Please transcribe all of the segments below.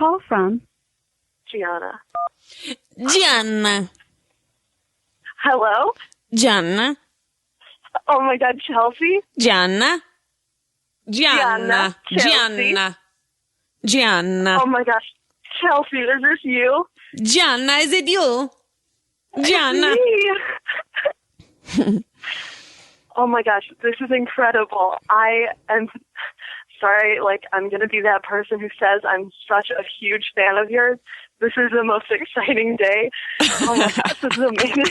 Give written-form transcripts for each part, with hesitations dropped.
call from? Gianna. Gianna. Hello? Gianna. Oh my God, Chelsea? Gianna. Gianna. Gianna. Gianna. Oh my gosh, Chelsea, is this you? Gianna, is it you? Gianna. It's me. Oh my gosh, this is incredible. I am sorry, I'm going to be that person who says I'm such a huge fan of yours. This is the most exciting day. Oh my gosh, this is amazing.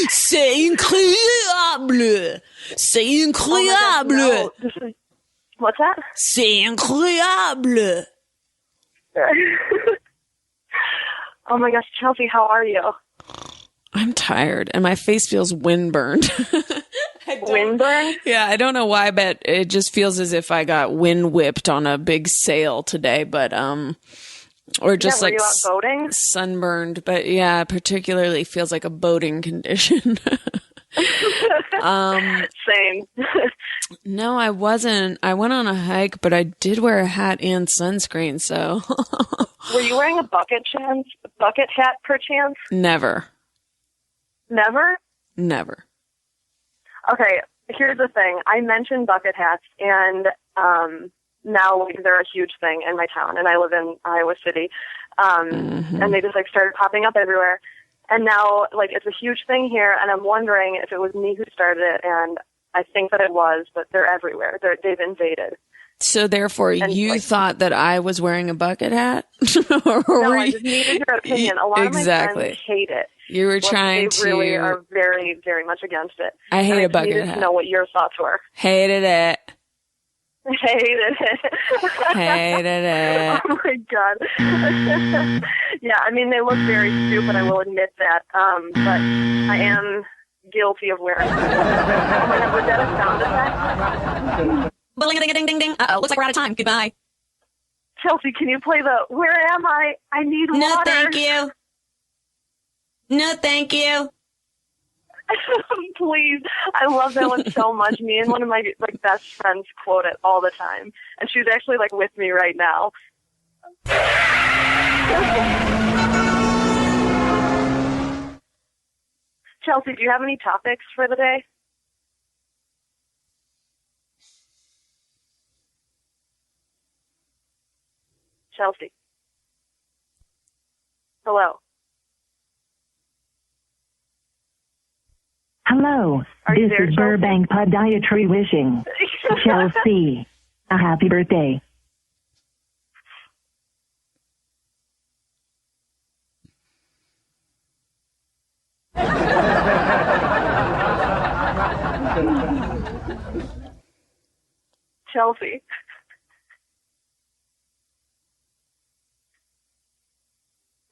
C'est incroyable. C'est incroyable. Oh my gosh, no. What's that? C'est incroyable. Oh my gosh, Chelsea, how are you? I'm tired and my face feels windburned. Windburn? Yeah, I don't know why, but it just feels as if I got wind whipped on a big sail today, but or just were you out boating? Sunburned, but yeah, particularly feels like a boating condition. Same. No, I wasn't. I went on a hike, but I did wear a hat and sunscreen, so. Were you wearing a bucket hat perchance? Never. Never? Never. Okay, here's the thing. I mentioned bucket hats, and now they're a huge thing in my town, and I live in Iowa City, and they just started popping up everywhere. And now, it's a huge thing here, and I'm wondering if it was me who started it, and I think that it was, but they're everywhere. They've invaded. So therefore, you thought that I was wearing a bucket hat? No, I just needed your opinion. A lot of my friends hate it. You were trying to... They really are very, very much against it. I hate a bucket hat. I needed to know what your thoughts were. Hated it. Hated it. Hated it. Oh my God. Yeah, I mean, they look very stupid, I will admit that. But I am guilty of wearing them. Oh my God, was that a sound effect? Ding-a-ding-a-ding-ding-ding. Uh-oh, looks like we're out of time. Goodbye. Chelsea, can you play the Where Am I? I Need Water. No, thank you. No, thank you. Please. I love that one so much. Me and one of my best friends quote it all the time. And she's actually with me right now. Chelsea, do you have any topics for the day? Chelsea. Hello. Hello, this is Burbank Podiatry wishing Chelsea a happy birthday. Chelsea.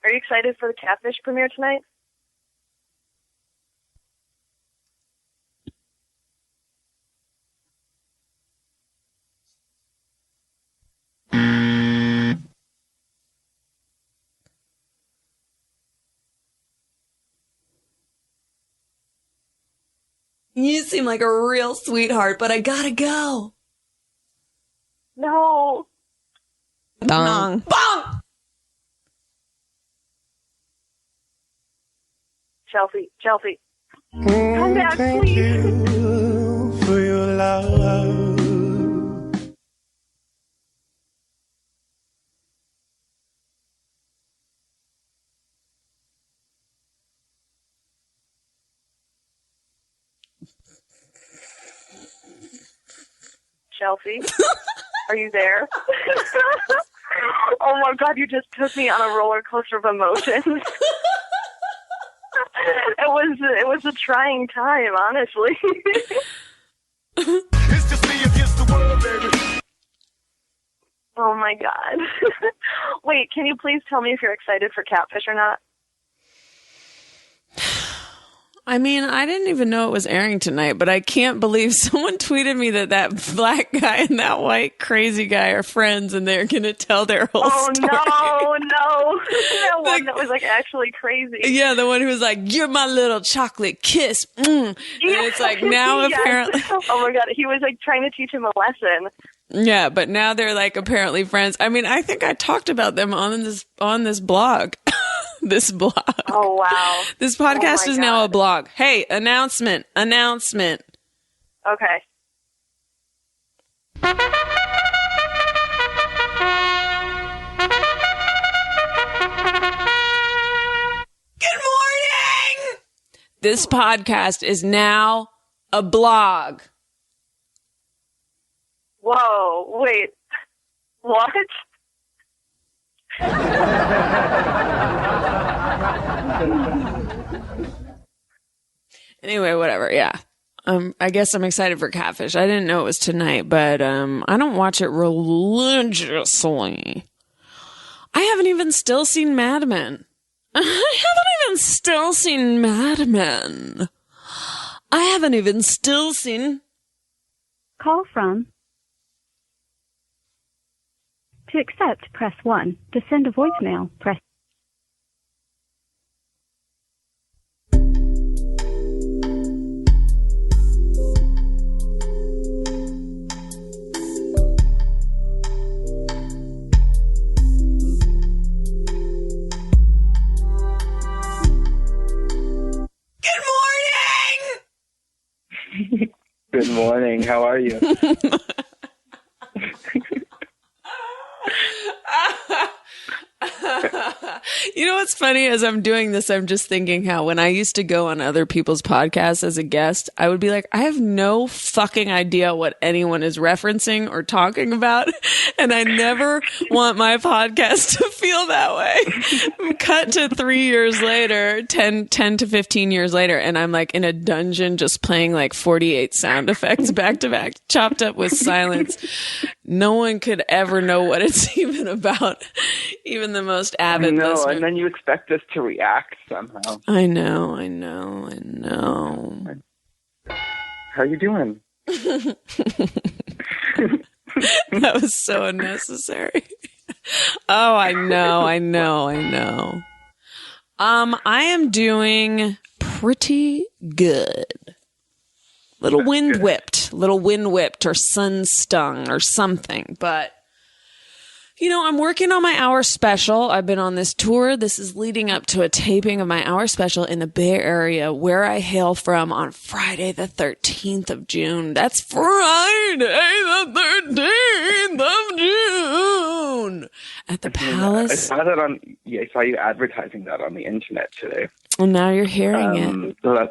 Are you excited for the Catfish premiere tonight? You seem like a real sweetheart, but I gotta go. No. Bong. Bong! Chelsea. Come back, please. For your love. Chelsea, are you there? Oh my God, you just took me on a roller coaster of emotions. It was a trying time, honestly. It's just me against the world, baby. Oh my God. Wait, can you please tell me if you're excited for Catfish or not? I mean, I didn't even know it was airing tonight, but I can't believe someone tweeted me that black guy and that white crazy guy are friends and they're going to tell their whole story. Oh, no. That one that was actually crazy. Yeah, the one who was like, you're my little chocolate kiss. Mm. And it's now yes. apparently. Oh my God, he was trying to teach him a lesson. Yeah, but now they're like apparently friends. I mean, I think I talked about them on this blog. This blog. Oh, wow. This podcast is now a God. blog. Hey, announcement. Okay. Good morning! This podcast is now a blog. Whoa, wait. What? Anyway, whatever. Yeah. I guess I'm excited for Catfish. I didn't know it was tonight, but I don't watch it religiously. I haven't even still seen Mad Men. I haven't even still seen Call from. To accept, press 1. To send a voicemail, press. Good morning. How are you? You know what's funny? As I'm doing this, I'm just thinking how when I used to go on other people's podcasts as a guest, I would be like, I have no fucking idea what anyone is referencing or talking about. And I never want my podcast to feel that way. Cut to 3 years later, 10 to 15 years later, and I'm like in a dungeon just playing like 48 sound effects back to back, chopped up with silence. No one could ever know what it's even about, even the most avid listener. And then you expect us to react somehow. I know. How are you doing? That was so unnecessary. Oh, I know. I am doing pretty good. Little wind whipped or sun stung or something. But, you know, I'm working on my hour special. I've been on this tour. This is leading up to a taping of my hour special in the Bay Area, where I hail from, on Friday, the 13th of June. That's Friday, the 13th of June at the Palace. I saw you advertising that on the internet today. Well, now you're hearing it. So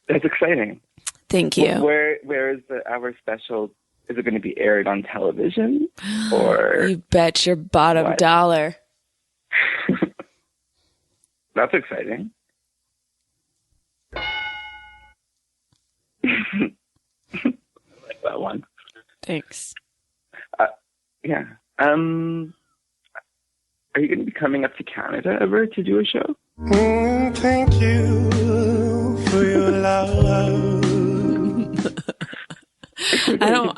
that's exciting. Thank you. Where is the hour special? Is it going to be aired on television? Or you bet your bottom dollar. That's exciting. I like that one. Thanks. Yeah. Are you going to be coming up to Canada ever to do a show? Thank you for your love. I don't.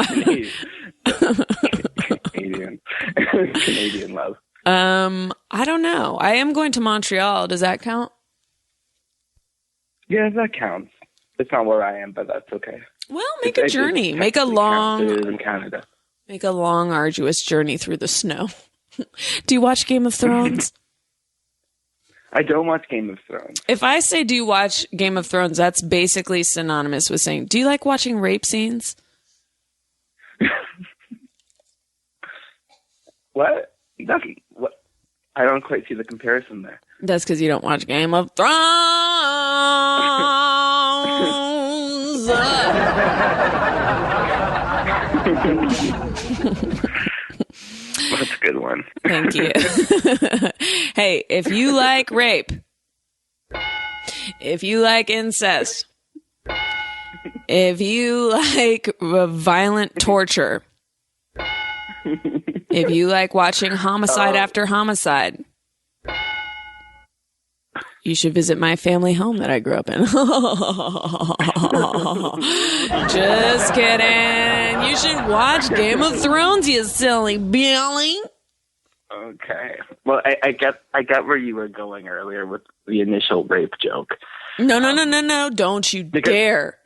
Canadian love. I don't know. I am going to Montreal. Does that count? Yeah, that counts. It's not where I am, but that's okay. Well, make a journey. Make a long, in Canada. Make a long, arduous journey through the snow. Do you watch Game of Thrones? I don't watch Game of Thrones. If I say, do you watch Game of Thrones, that's basically synonymous with saying, do you like watching rape scenes? What? What? I don't quite see the comparison there. That's because you don't watch Game of Thrones. That's a good one. Thank you. Hey, if you like rape, if you like incest, if you like violent torture, if you like watching homicide after homicide, you should visit my family home that I grew up in. Just kidding. You should watch Game of Thrones, you silly Billy. Okay. Well, I get where you were going earlier with the initial rape joke. No. Don't you dare.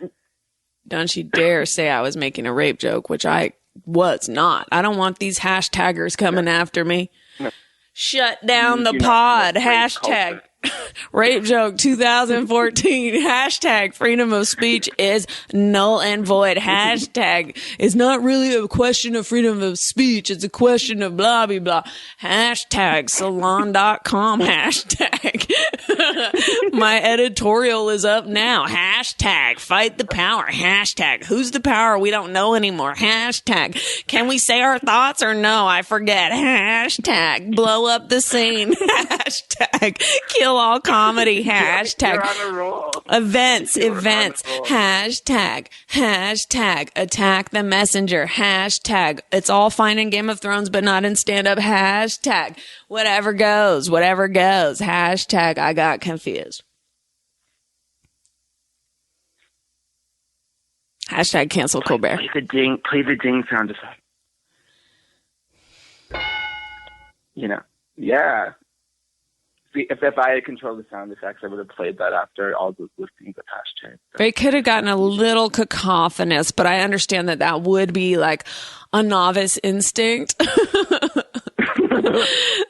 Don't you dare say I was making a rape joke, which I was not. I don't want these hashtaggers coming after me. No. Shut down the pod. Hashtag Rape Joke 2014. Hashtag freedom of speech is null and void. Hashtag is not really a question of freedom of speech. It's a question of blah, blah, blah. Hashtag salon.com. Hashtag my editorial is up now. Hashtag fight the power. Hashtag who's the power? We don't know anymore. Hashtag can we say our thoughts or no? I forget. Hashtag blow up the scene. Hashtag kill all comedy. Hashtag events. Hashtag attack the messenger. Hashtag it's all fine in Game of Thrones but not in stand-up. Hashtag whatever goes. Hashtag I got confused. Hashtag cancel Colbert. Play the ding sound effect. Yeah. If I had controlled the sound effects, I would have played that after all the listings of hashtag. It could have gotten a little cacophonous, but I understand that would be like a novice instinct.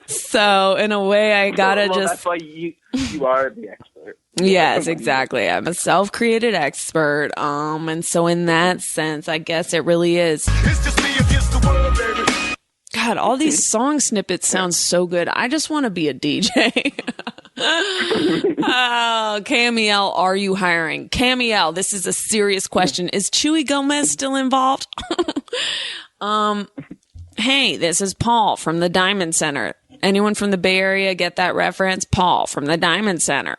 So in a way, I gotta that's why you are the expert. Yes, exactly. I'm a self-created expert. And so in that sense, I guess it really is. It's just me against the world, baby. God, all these song snippets sound so good. I just want to be a DJ. Oh, Camiel, are you hiring? Camiel, this is a serious question. Is Chewy Gomez still involved? Hey, this is Paul from the Diamond Center. Anyone from the Bay Area get that reference? Paul from the Diamond Center.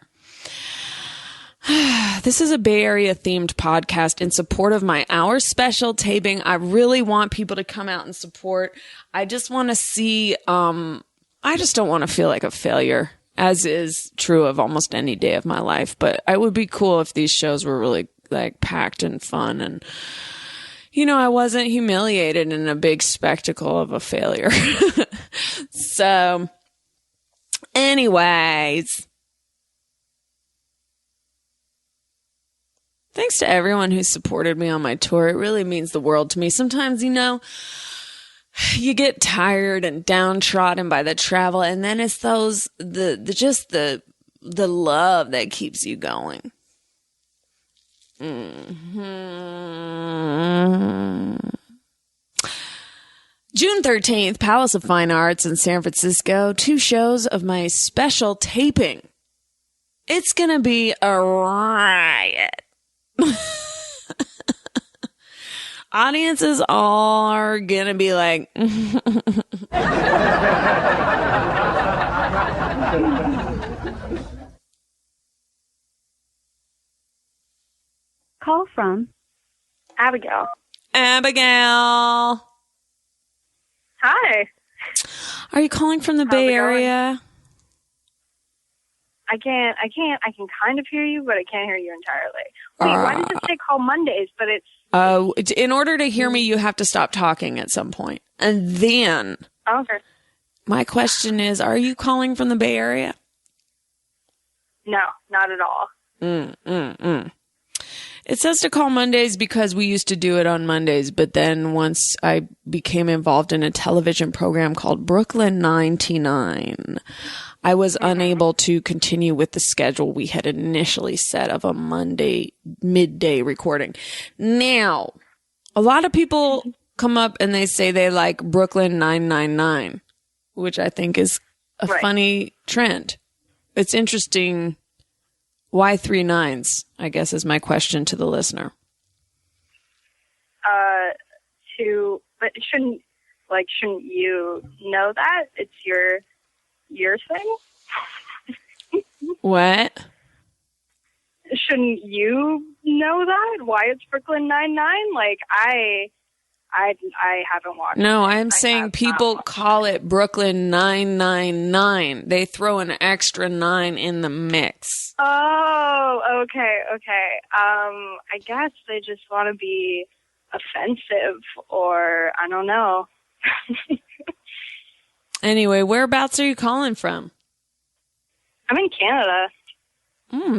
This is a Bay Area themed podcast in support of my Hour special taping. I really want people to come out and support. I just want to see, I just don't want to feel like a failure, as is true of almost any day of my life. But it would be cool if these shows were really like packed and fun and, I wasn't humiliated in a big spectacle of a failure. So anyways, thanks to everyone who supported me on my tour. It really means the world to me. Sometimes, you get tired and downtrodden by the travel, and then it's the love that keeps you going. June 13th, Palace of Fine Arts in San Francisco. 2 shows of my special taping. It's gonna be a riot. Audiences are gonna be like, Call from Abigail. Abigail. Hi. Are you calling from the Bay Area? I can kind of hear you, but I can't hear you entirely. Wait, why does it say call Mondays, but it's... In order to hear me, you have to stop talking at some point. And then... Okay. My question is, are you calling from the Bay Area? No, not at all. It says to call Mondays because we used to do it on Mondays, but then once I became involved in a television program called Brooklyn 99, I was unable to continue with the schedule we had initially set of a Monday midday recording. Now, a lot of people come up and they say they like Brooklyn 999, which I think is a funny trend. It's interesting. Why 3 9s, I guess, is my question to the listener. But shouldn't you know that? It's your thing? What? Shouldn't you know that? Why it's Brooklyn 99? Like, I haven't watched No, it. I'm saying people call it Brooklyn 999. They throw an extra 9 in the mix. Oh, okay. I guess they just want to be offensive, or I don't know. Anyway, whereabouts are you calling from? I'm in Canada.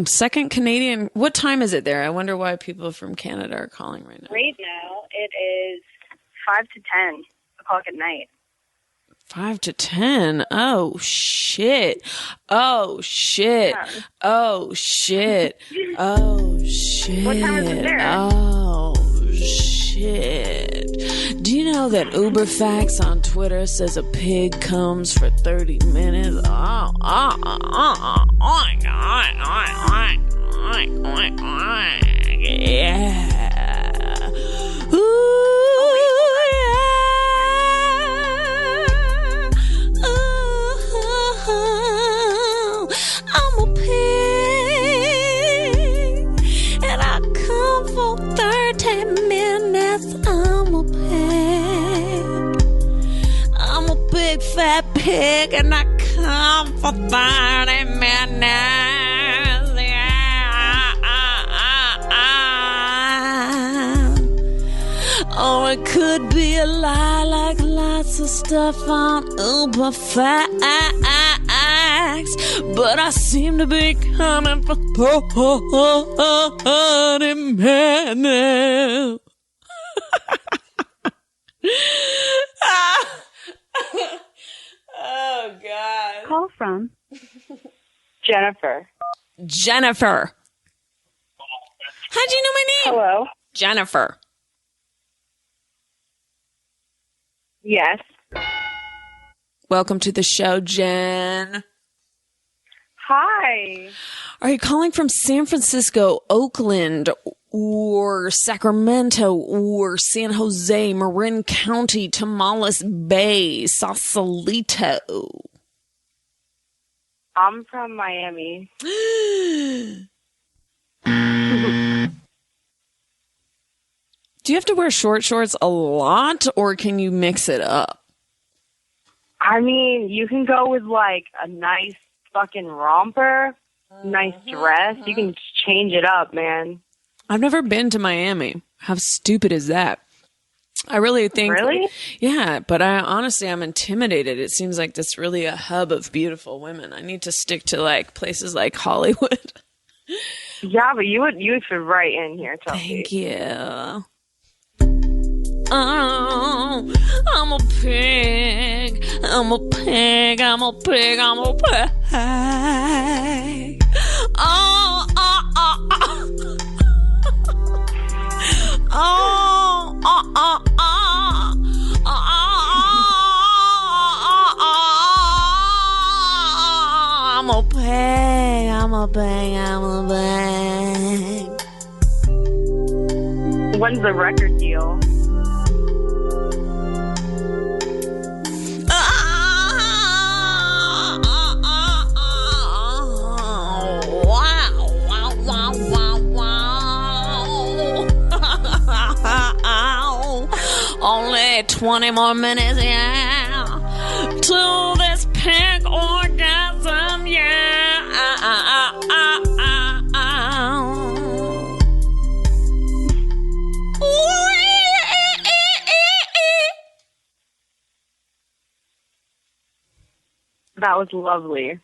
Second Canadian. What time is it there? I wonder why people from Canada are calling right now. Right now, it is 5 to 10 o'clock at night. 5 to 10. Oh, shit. Oh, shit. Yeah. Oh, shit. Oh, shit. What time is it there? Oh, shit. Do you know that UberFacts on Twitter says a pig comes for 30 minutes? Oh, yeah. I'm a pig, and I come for 30 minutes. I'm a pig. I'm a big fat pig, and I come for 30 minutes. Yeah. Or it could be a lie, like lots of stuff on UberFacts. But I seem to be coming for 30 minutes. Oh, God. Call from Jennifer. Jennifer. How'd you know my name? Hello. Jennifer. Yes. Welcome to the show, Jen. Hi. Are you calling from San Francisco, Oakland, or Sacramento, or San Jose, Marin County, Tamales Bay, Sausalito? I'm from Miami. Do you have to wear short shorts a lot, or can you mix it up? I mean, you can go with like a nice fucking romper, nice dress. You can change it up, man. I've never been to Miami. How stupid is that? I really think... Really? Yeah, but honestly, I'm intimidated. It seems like that's really a hub of beautiful women. I need to stick to like places like Hollywood. Yeah, but you would fit right in here, Chelsea. Thank you. Oh, I'm a pig. I'm a pig. I'm a pig. I'm a pig. Oh, oh, oh, oh. Oh, oh, oh, oh. I'm a pig. I'm a pig. I'm a pig. When's the record deal? Only 20 more minutes, yeah, to this pink orgasm, yeah. That was lovely.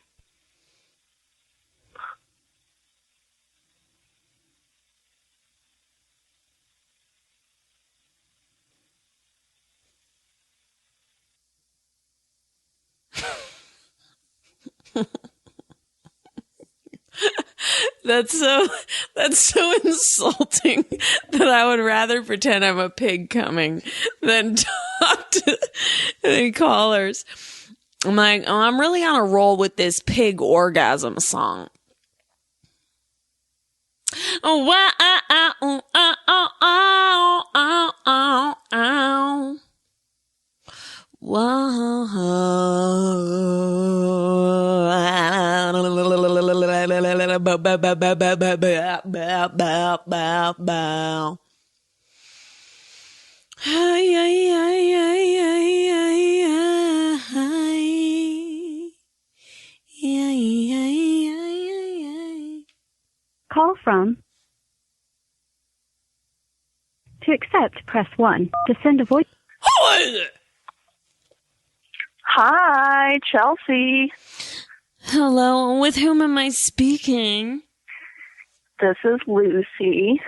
That's so insulting that I would rather pretend I'm a pig coming than talk to the callers. I'm like, oh, I'm really on a roll with this pig orgasm song. Oh, wow, oh, oh, oh, oh, oh, oh, oh, oh. Call from. To accept, press 1. To send a voice. Hi, Chelsea. Hello, with whom am I speaking? This is Lucy.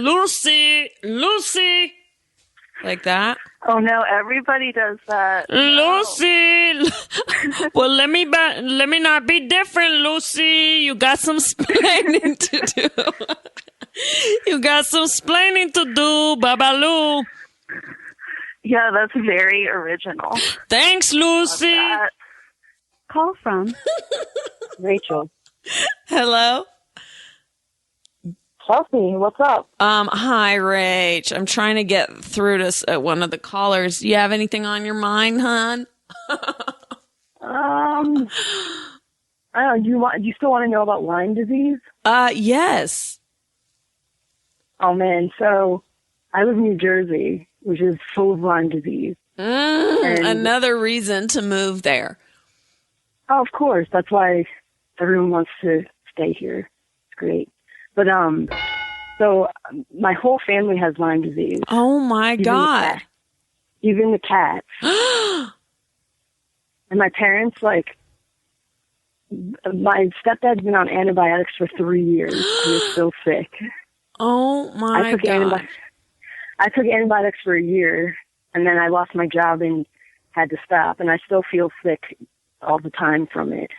Lucy, Lucy. Like that? Oh no, everybody does that. Lucy. Well, let me not be different, Lucy. You got some splaining to do. You got some splaining to do, Babaloo. Yeah, that's very original. Thanks, Lucy. Call from Rachel. Hello? Chelsea, what's up? Hi, Rach. I'm trying to get through to one of the callers. You have anything on your mind, hon? I don't know, do you still want to know about Lyme disease? Yes. Oh man, so I live in New Jersey, which is full of Lyme disease. Another reason to move there. Oh, of course. That's why everyone wants to stay here. It's great. But, so my whole family has Lyme disease. Oh my God. Even the cats. And my parents, like, my stepdad's been on antibiotics for 3 years. He was still sick. Oh my God. I took antibiotics for a year, and then I lost my job and had to stop, and I still feel sick all the time from it.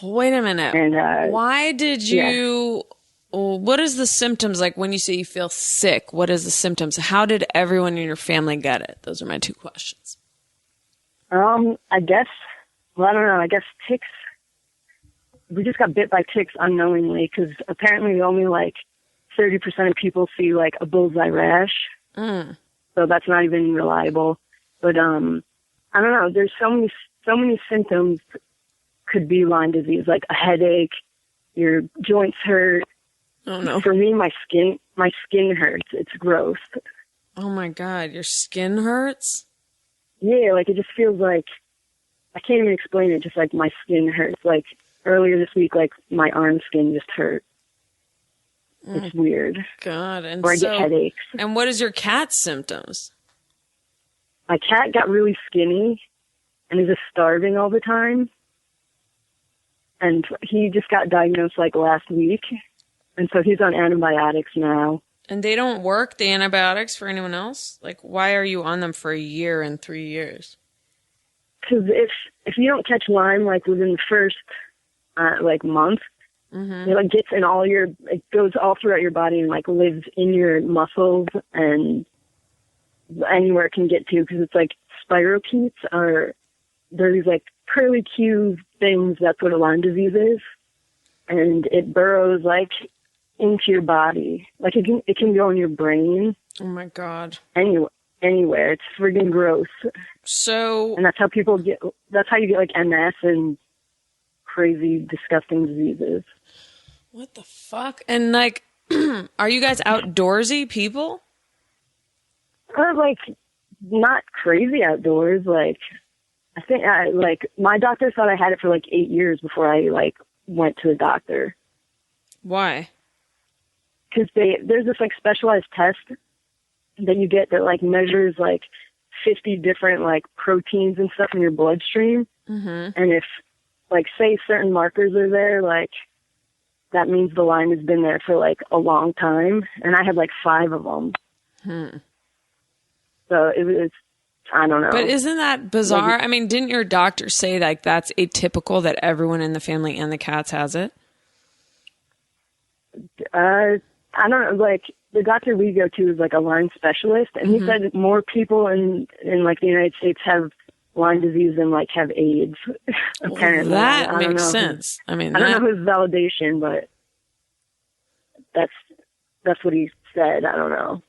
Wait a minute. And why did you... Yeah. What is the symptoms like when you say you feel sick? What is the symptoms? How did everyone in your family get it? Those are my two questions. I guess, well, I don't know. I guess ticks. We just got bit by ticks unknowingly because apparently only like 30% of people see like a bullseye rash. So that's not even reliable. But I don't know. There's so many symptoms could be Lyme disease, like a headache, your joints hurt. Oh no. For me, my skin hurts. It's gross. Oh my God, your skin hurts? Yeah, like it just feels like, I can't even explain it, just like my skin hurts. Like earlier this week, like my arm skin just hurt. It's weird. God, and or I get headaches. And what is your cat's symptoms? My cat got really skinny and is just starving all the time. And he just got diagnosed like last week. And so he's on antibiotics now. And they don't work, the antibiotics, for anyone else? Like, why are you on them for a year and 3 years? Because if you don't catch Lyme, like, within the first, month, it, like, gets in it goes all throughout your body and, like, lives in your muscles and anywhere it can get to. Because it's, like, spirochetes they're these, like, curly-Q things. That's what a Lyme disease is. And it burrows, like, into your body. Like, it can go in your brain. Oh, my God. Anywhere. It's friggin' gross. So... And that's how you get, like, MS and crazy, disgusting diseases. What the fuck? And, like, are you guys outdoorsy people? Like, not crazy outdoors. Like, I think, my doctor thought I had it for, like, 8 years before I, like, went to the doctor. Why? Because there's this like specialized test that you get that like measures like 50 different like proteins and stuff in your bloodstream. And if like say certain markers are there, like that means the Lyme has been there for like a long time. And I had like 5 of them. So it was, I don't know. But isn't that bizarre? I mean, didn't your doctor say like that's atypical that everyone in the family and the cats has it? I don't know, like, the doctor we go to is, like, a Lyme specialist, and he said more people in like, the United States have Lyme disease than, like, have AIDS, apparently. Well, that makes sense. I mean, I don't know his validation, but that's what he said. I don't know.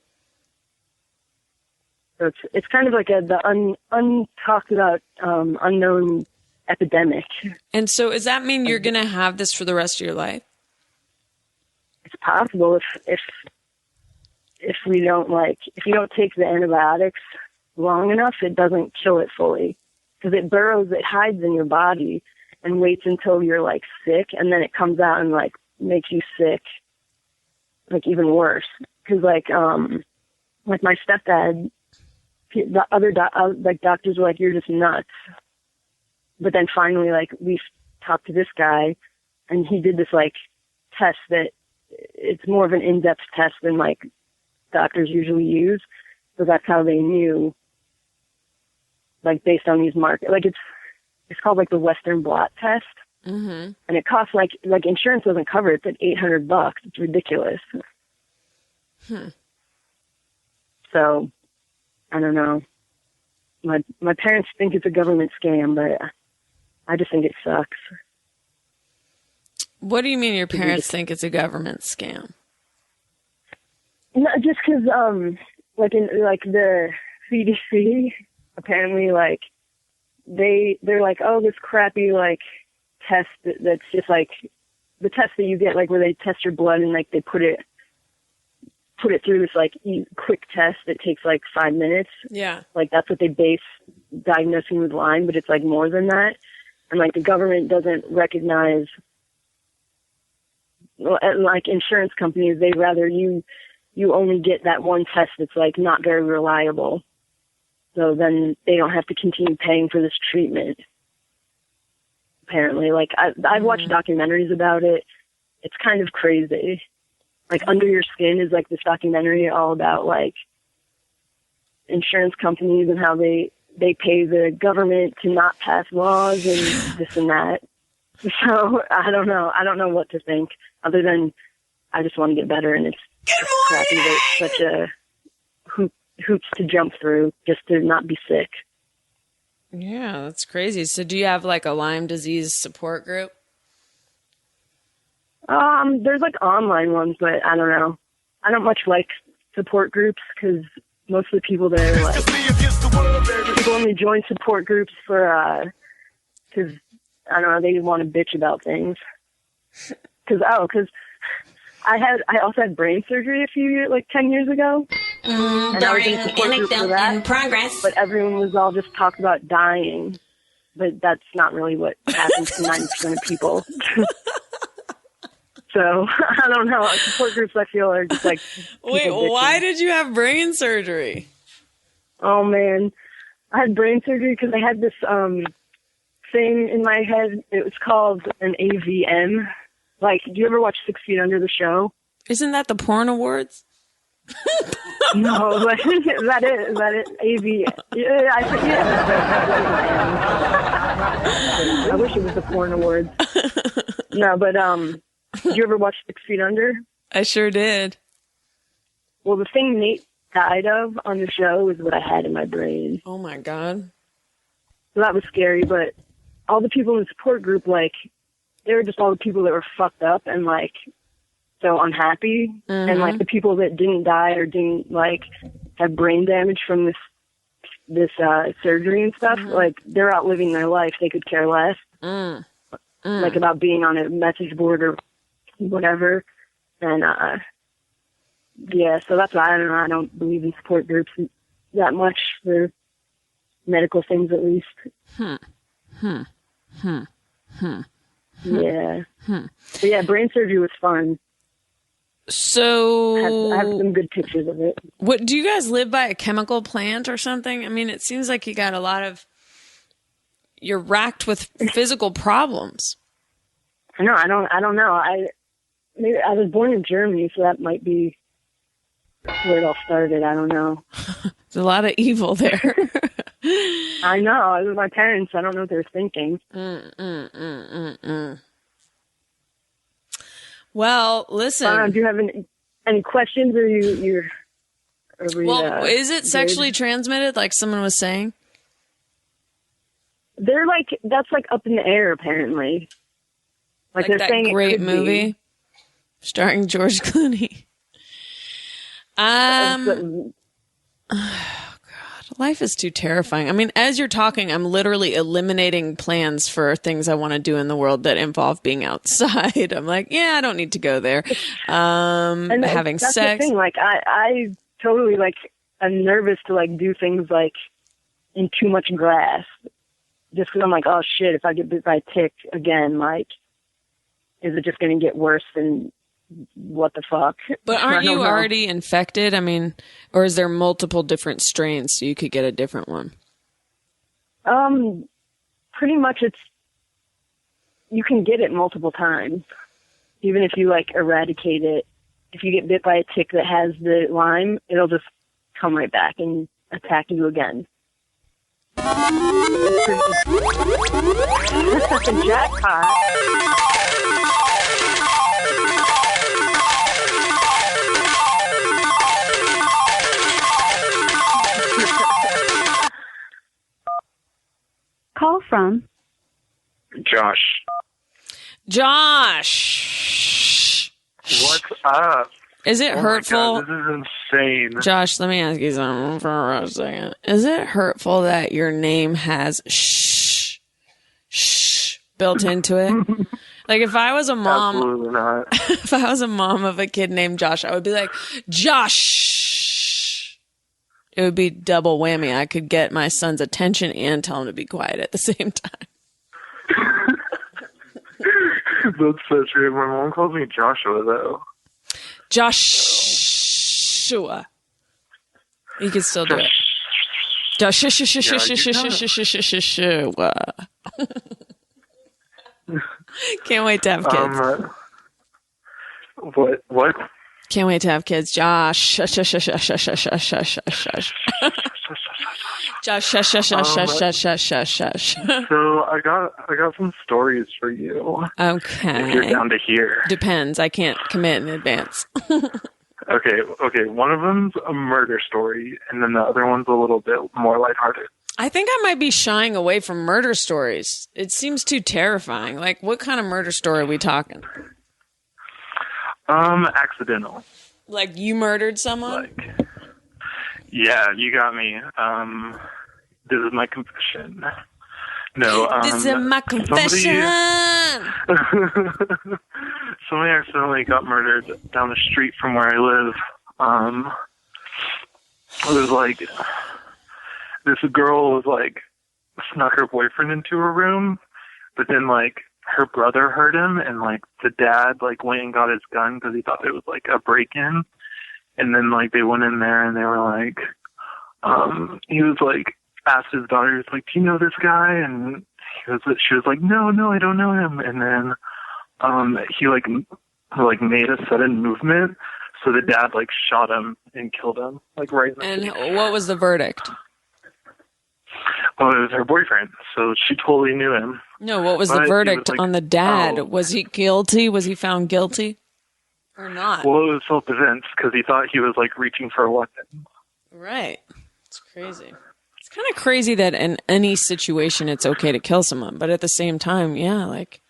So it's kind of like the untalked about, unknown epidemic. And so does that mean you're going to have this for the rest of your life? It's possible if you don't take the antibiotics long enough, it doesn't kill it fully because it hides in your body and waits until you're like sick, and then it comes out and like makes you sick, like even worse. Because like my stepdad, the other doctors were like, you're just nuts. But then finally, like we talked to this guy, and he did this like test that it's more of an in-depth test than like doctors usually use. So that's how they knew, like based on these markers. Like it's called like the Western blot test. Mm-hmm. And it costs like insurance doesn't cover it. It's like $800. It's ridiculous. So I don't know. My parents think it's a government scam, but I just think it sucks. What do you mean your parents think it's a government scam? No, just because, like in like the CDC, apparently, like they're like, oh, this crappy like test that's just like the test that you get, like where they test your blood and like they put it through this like quick test that takes like 5 minutes. Yeah, like that's what they base diagnosing with Lyme, but it's like more than that. And like the government doesn't recognize, like insurance companies, they'd rather you only get that one test that's like not very reliable. So then they don't have to continue paying for this treatment. Apparently, like I've watched documentaries about it. It's kind of crazy. Like Under Your Skin is like this documentary all about like insurance companies and how they pay the government to not pass laws and this and that. So I don't know. I don't know what to think other than I just want to get better, and it's crappy that it's such a hoops to jump through just to not be sick. Yeah, that's crazy. So do you have like a Lyme disease support group? There's like online ones, but I don't know. I don't much like support groups because most of the people there, like, people only join support groups for, because, I don't know, they want to bitch about things. Because I also had brain surgery 10 years ago. And I was in a support group for that. In progress. But everyone was all just talking about dying. But that's not really what happens to 90% of people. So, I don't know. Support groups, I feel, are just like... Wait, why did you have brain surgery? Oh, man. I had brain surgery because I had this thing in my head. It was called an AVM. Like, do you ever watch 6 Feet Under the show? Isn't that the porn awards? No, but is that it? AVM. Yeah, I wish it was the porn awards. No, but, did you ever watch 6 Feet Under? I sure did. Well, the thing Nate died of on the show is what I had in my brain. Oh, my God. So that was scary, but all the people in the support group, like, they were just all the people that were fucked up and, like, so unhappy. Mm-hmm. And, like, the people that didn't die or didn't, like, have brain damage from this surgery and stuff, like, they're out living their life. They could care less. Like, about being on a message board or whatever. And, yeah, so that's why I don't believe in support groups that much for medical things, at least. Yeah. But yeah, brain surgery was fun. So I have some good pictures of it. What do you guys live by a chemical plant or something? I mean, it seems like you got a lot of... You're racked with physical problems. No, I don't know. I was born in Germany, so that might be where it all started. I don't know. There's a lot of evil there. I know. It was my parents. I don't know what they're thinking. Well, listen. Do you have any questions, or you're? Well, is it sexually transmitted, like someone was saying? They're like, that's like up in the air, apparently. Like they're that saying great it could movie be. Starring George Clooney. Oh, God. Life is too terrifying. I mean, as you're talking, I'm literally eliminating plans for things I want to do in the world that involve being outside. I'm like, yeah, I don't need to go there. And having that's sex. The thing. Like, I totally, like, I'm nervous to, like, do things, like, in too much grass. Just because I'm like, oh, shit, if I get bit by a tick again, like, is it just going to get worse than what the fuck? But aren't you already infected? I mean, or is there multiple different strains so you could get a different one? Pretty much you can get it multiple times. Even if you, like, eradicate it if you get bit by a tick that has the Lyme, it'll just come right back and attack you again. Jackpot. Call from Josh. Josh. What's up? Is it hurtful? My God, this is insane. Josh, let me ask you something for a second. Is it hurtful that your name has shh built into it? Like if I was a mom, Absolutely not. if I was a mom of a kid named Josh, I would be like, Josh. It would be double whammy. I could get my son's attention and tell him to be quiet at the same time. That's so true. My mom calls me Joshua, though. Joshua. You can still do it. Joshua. Can't wait to have kids. What? Can't wait to have kids. Josh. Josh. So I got some stories for you. Okay. If you're down to hear. Depends. I can't commit in advance. Okay. One of them's a murder story, and then the other one's a little bit more lighthearted. I think I might be shying away from murder stories. It seems too terrifying. Like, what kind of murder story are we talking? Accidental. Like, you murdered someone? Like, yeah, you got me. This is my confession. No, this is my confession. Somebody accidentally got murdered down the street from where I live. It was like this girl was like snuck her boyfriend into her room, but then like her brother heard him, and like the dad like went and got his gun because he thought it was like a break-in, and then like they went in there and they were like, he was like asked his daughter, he was like, "Do you know this guy?" And she was like, "No, I don't know him." And then he like made a sudden movement, so the dad like shot him and killed him like right in the And face. what was the verdict? Well, it was her boyfriend, so she totally knew him. No, what was the But verdict he was like, on the dad? oh. Was he guilty? Was he found guilty or not? Well, it was self-defense because he thought he was like reaching for a weapon. Right. It's crazy. It's kind of crazy that in any situation it's okay to kill someone, but at the same time, yeah, like,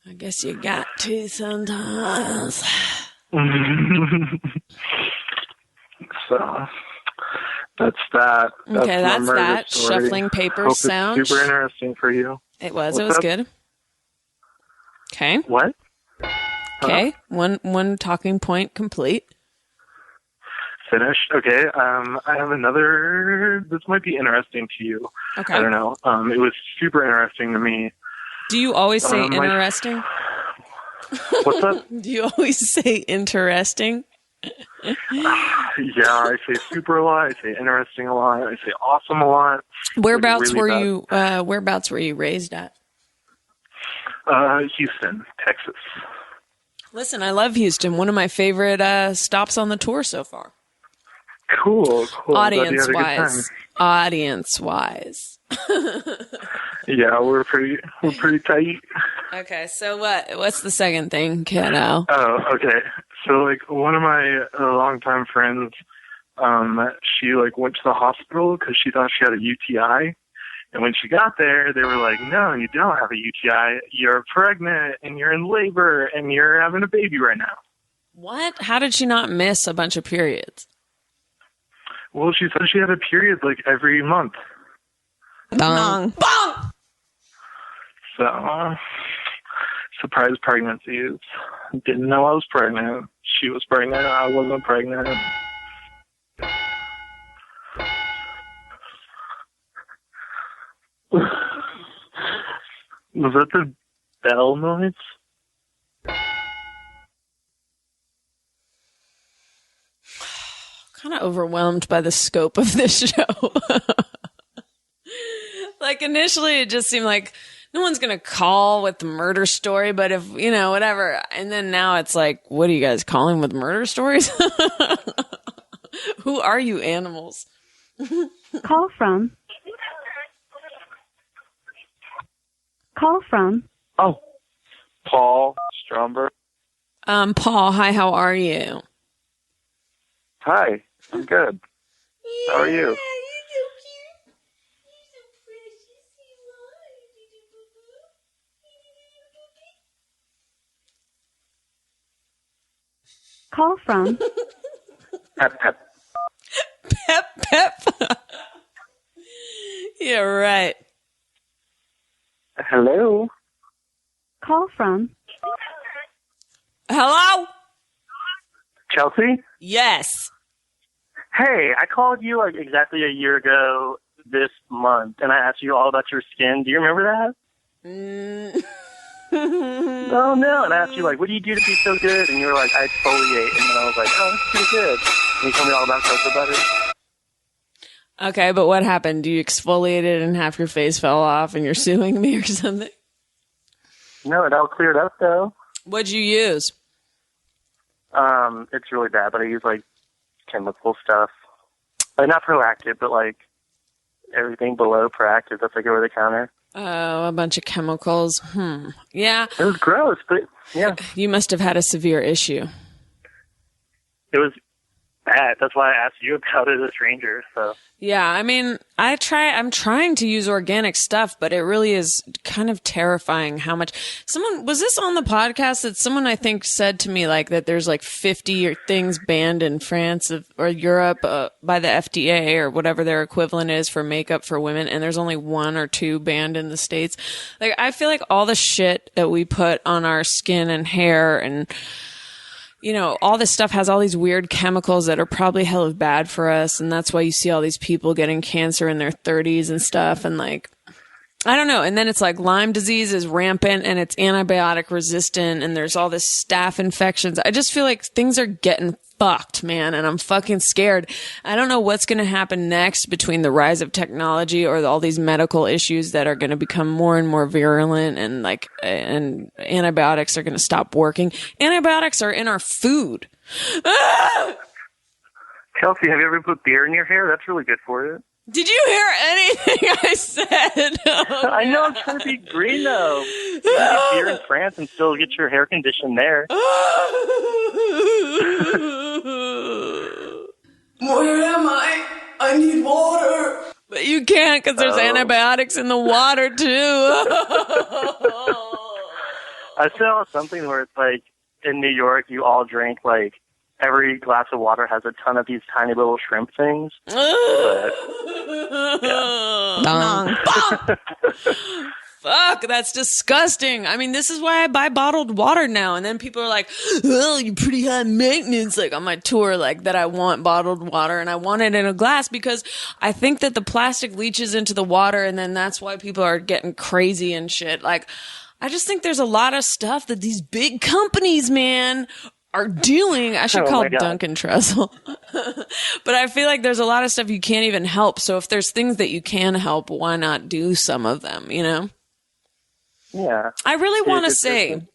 I guess you got to sometimes. So that's that. Okay, my that's murder that. story. Shuffling papers Hope sound. It's super interesting for you. It was. What's It was up? good. Okay. What? Okay. One talking point complete. Finished. Okay. I have another. This might be interesting to you. Okay. I don't know. It was super interesting to me. Do you always say my- interesting? What's up? Do you always say interesting? Yeah, I say super a lot. I say interesting a lot. I say awesome a lot. Whereabouts really were you? Whereabouts were you raised at? Houston, Texas. Listen, I love Houston. One of my favorite stops on the tour so far. Cool. Glad you had a good time. Audience wise. Yeah, we're pretty tight. Okay, so what's the second thing, kiddo? Oh, okay. So like one of my longtime friends, she like went to the hospital because she thought she had a UTI, and when she got there, they were like, "No, you don't have a UTI. You're pregnant and you're in labor and you're having a baby right now." What? How did she not miss a bunch of periods? Well, she said she had a period like every month. Bong. Bong! So, surprise pregnancies. Didn't know I was pregnant. She was pregnant. I wasn't pregnant. Was that the bell noise? Kind of overwhelmed by the scope of this show. Like initially it just seemed like no one's going to call with the murder story, but if, whatever. And then now it's like, what are you guys calling with murder stories? Who are you animals? Call from. Oh, Paul Stromberg. Paul, hi, how are you? Hi, I'm good. How are you? Call from. Pep, pep. Pep. Yeah, right. Hello? Call from. Hello? Chelsea? Yes. Hey, I called you like exactly a year ago this month, and I asked you all about your skin. Do you remember that? Oh, no. And I asked you, like, what do you do to be so good? And you were like, I exfoliate. And then I was like, oh, that's pretty good. And you told me all about cocoa butter. Okay, but what happened? You exfoliated and half your face fell off and you're suing me or something? No, it all cleared up, though. What'd you use? It's really bad, but I use, like, chemical stuff. Like, not Proactive, but, like, everything below Proactive. That's, like, over the counter. Oh, a bunch of chemicals. Yeah. It was gross, but, yeah. You must have had a severe issue. It was bad. That's why I asked you about it as a stranger, so. Yeah, I mean, I'm trying to use organic stuff, but it really is kind of terrifying how much was this on the podcast that someone I think said to me like that there's like 50 things banned in France or Europe by the FDA or whatever their equivalent is for makeup for women, and there's only 1 or 2 banned in the States. Like, I feel like all the shit that we put on our skin and hair and all this stuff has all these weird chemicals that are probably hell of bad for us. And that's why you see all these people getting cancer in their 30s and stuff. And like, I don't know. And then it's like Lyme disease is rampant and it's antibiotic resistant and there's all this staph infections. I just feel like things are getting fucked, man. And I'm fucking scared. I don't know what's going to happen next between the rise of technology or all these medical issues that are going to become more and more virulent and like, and antibiotics are going to stop working. Antibiotics are in our food. Chelsea, have you ever put beer in your hair? That's really good for you. Did you hear anything I said? Oh, I know I'm trying to be green, though. You can get beer in France and still get your hair conditioned there. Where am I? I need water. But you can't because there's antibiotics in the water, too. I saw something where it's like, in New York, you all drink, like, every glass of water has a ton of these tiny little shrimp things. But, yeah. Fuck, that's disgusting. I mean, this is why I buy bottled water now. And then people are like, oh, you're pretty high maintenance, like on my tour, like that I want bottled water and I want it in a glass because I think that the plastic leaches into the water and then that's why people are getting crazy and shit. Like, I just think there's a lot of stuff that these big companies, man, are doing. I should call Duncan Trussell. But I feel like there's a lot of stuff you can't even help. So if there's things that you can help, why not do some of them, Yeah. I really want to say,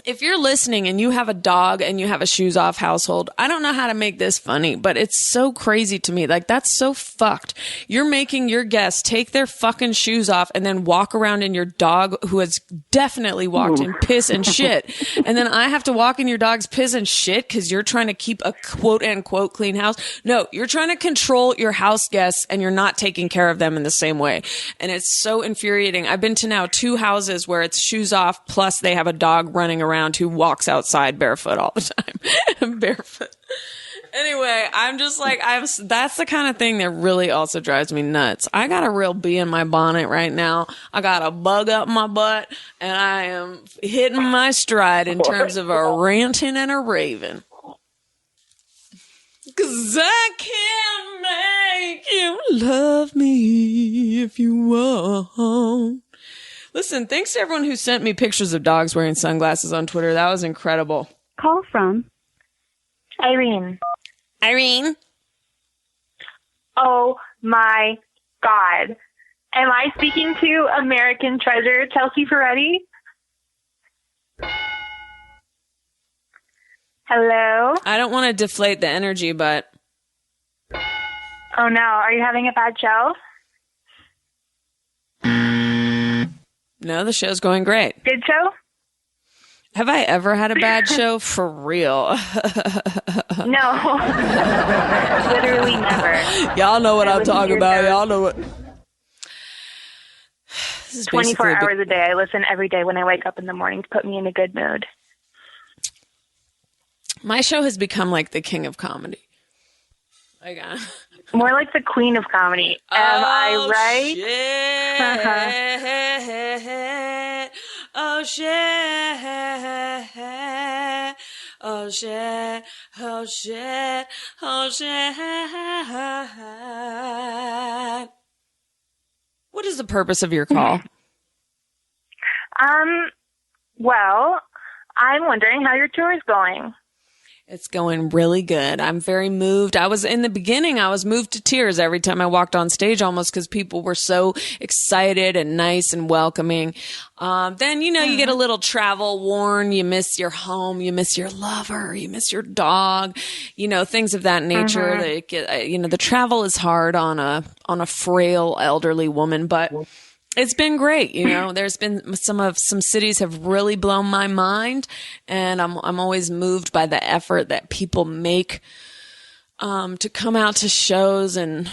if you're listening and you have a dog and you have a shoes off household, I don't know how to make this funny, but it's so crazy to me. Like, that's so fucked. You're making your guests take their fucking shoes off and then walk around in your dog who has definitely walked in piss and shit. And then I have to walk in your dog's piss and shit because you're trying to keep a quote unquote clean house. No, you're trying to control your house guests and you're not taking care of them in the same way. And it's so infuriating. I've been to now 2 houses where it's shoes off plus they have a dog running around who walks outside barefoot all the time. Barefoot. Anyway, I'm just like, that's the kind of thing that really also drives me nuts. I got a real bee in my bonnet right now. I got a bug up my butt and I am hitting my stride in terms of a ranting and a raving. 'Cause I can't make you love me if you won't. Listen, thanks to everyone who sent me pictures of dogs wearing sunglasses on Twitter. That was incredible. Call from Irene. Irene? Oh my God. Am I speaking to American treasure Chelsea Peretti? Hello? I don't want to deflate the energy, but... Oh no, are you having a bad show? No, the show's going great. Good show? Have I ever had a bad show? For real. No. Literally never. Y'all know what I'm talking about. Y'all know what... This is 24 hours a day. I listen every day when I wake up in the morning to put me in a good mood. My show has become like the king of comedy. Like, more like the queen of comedy. Am I right? Shit. Oh shit. Oh shit. Oh shit. Oh shit. What is the purpose of your call? Well, I'm wondering how your tour is going. It's going really good. I'm very moved. In the beginning, I was moved to tears every time I walked on stage, almost because people were so excited and nice and welcoming. Then, you get a little travel worn. You miss your home. You miss your lover. You miss your dog, things of that nature. The travel is hard on a frail elderly woman, but it's been great. There's been some cities have really blown my mind, and I'm always moved by the effort that people make to come out to shows, and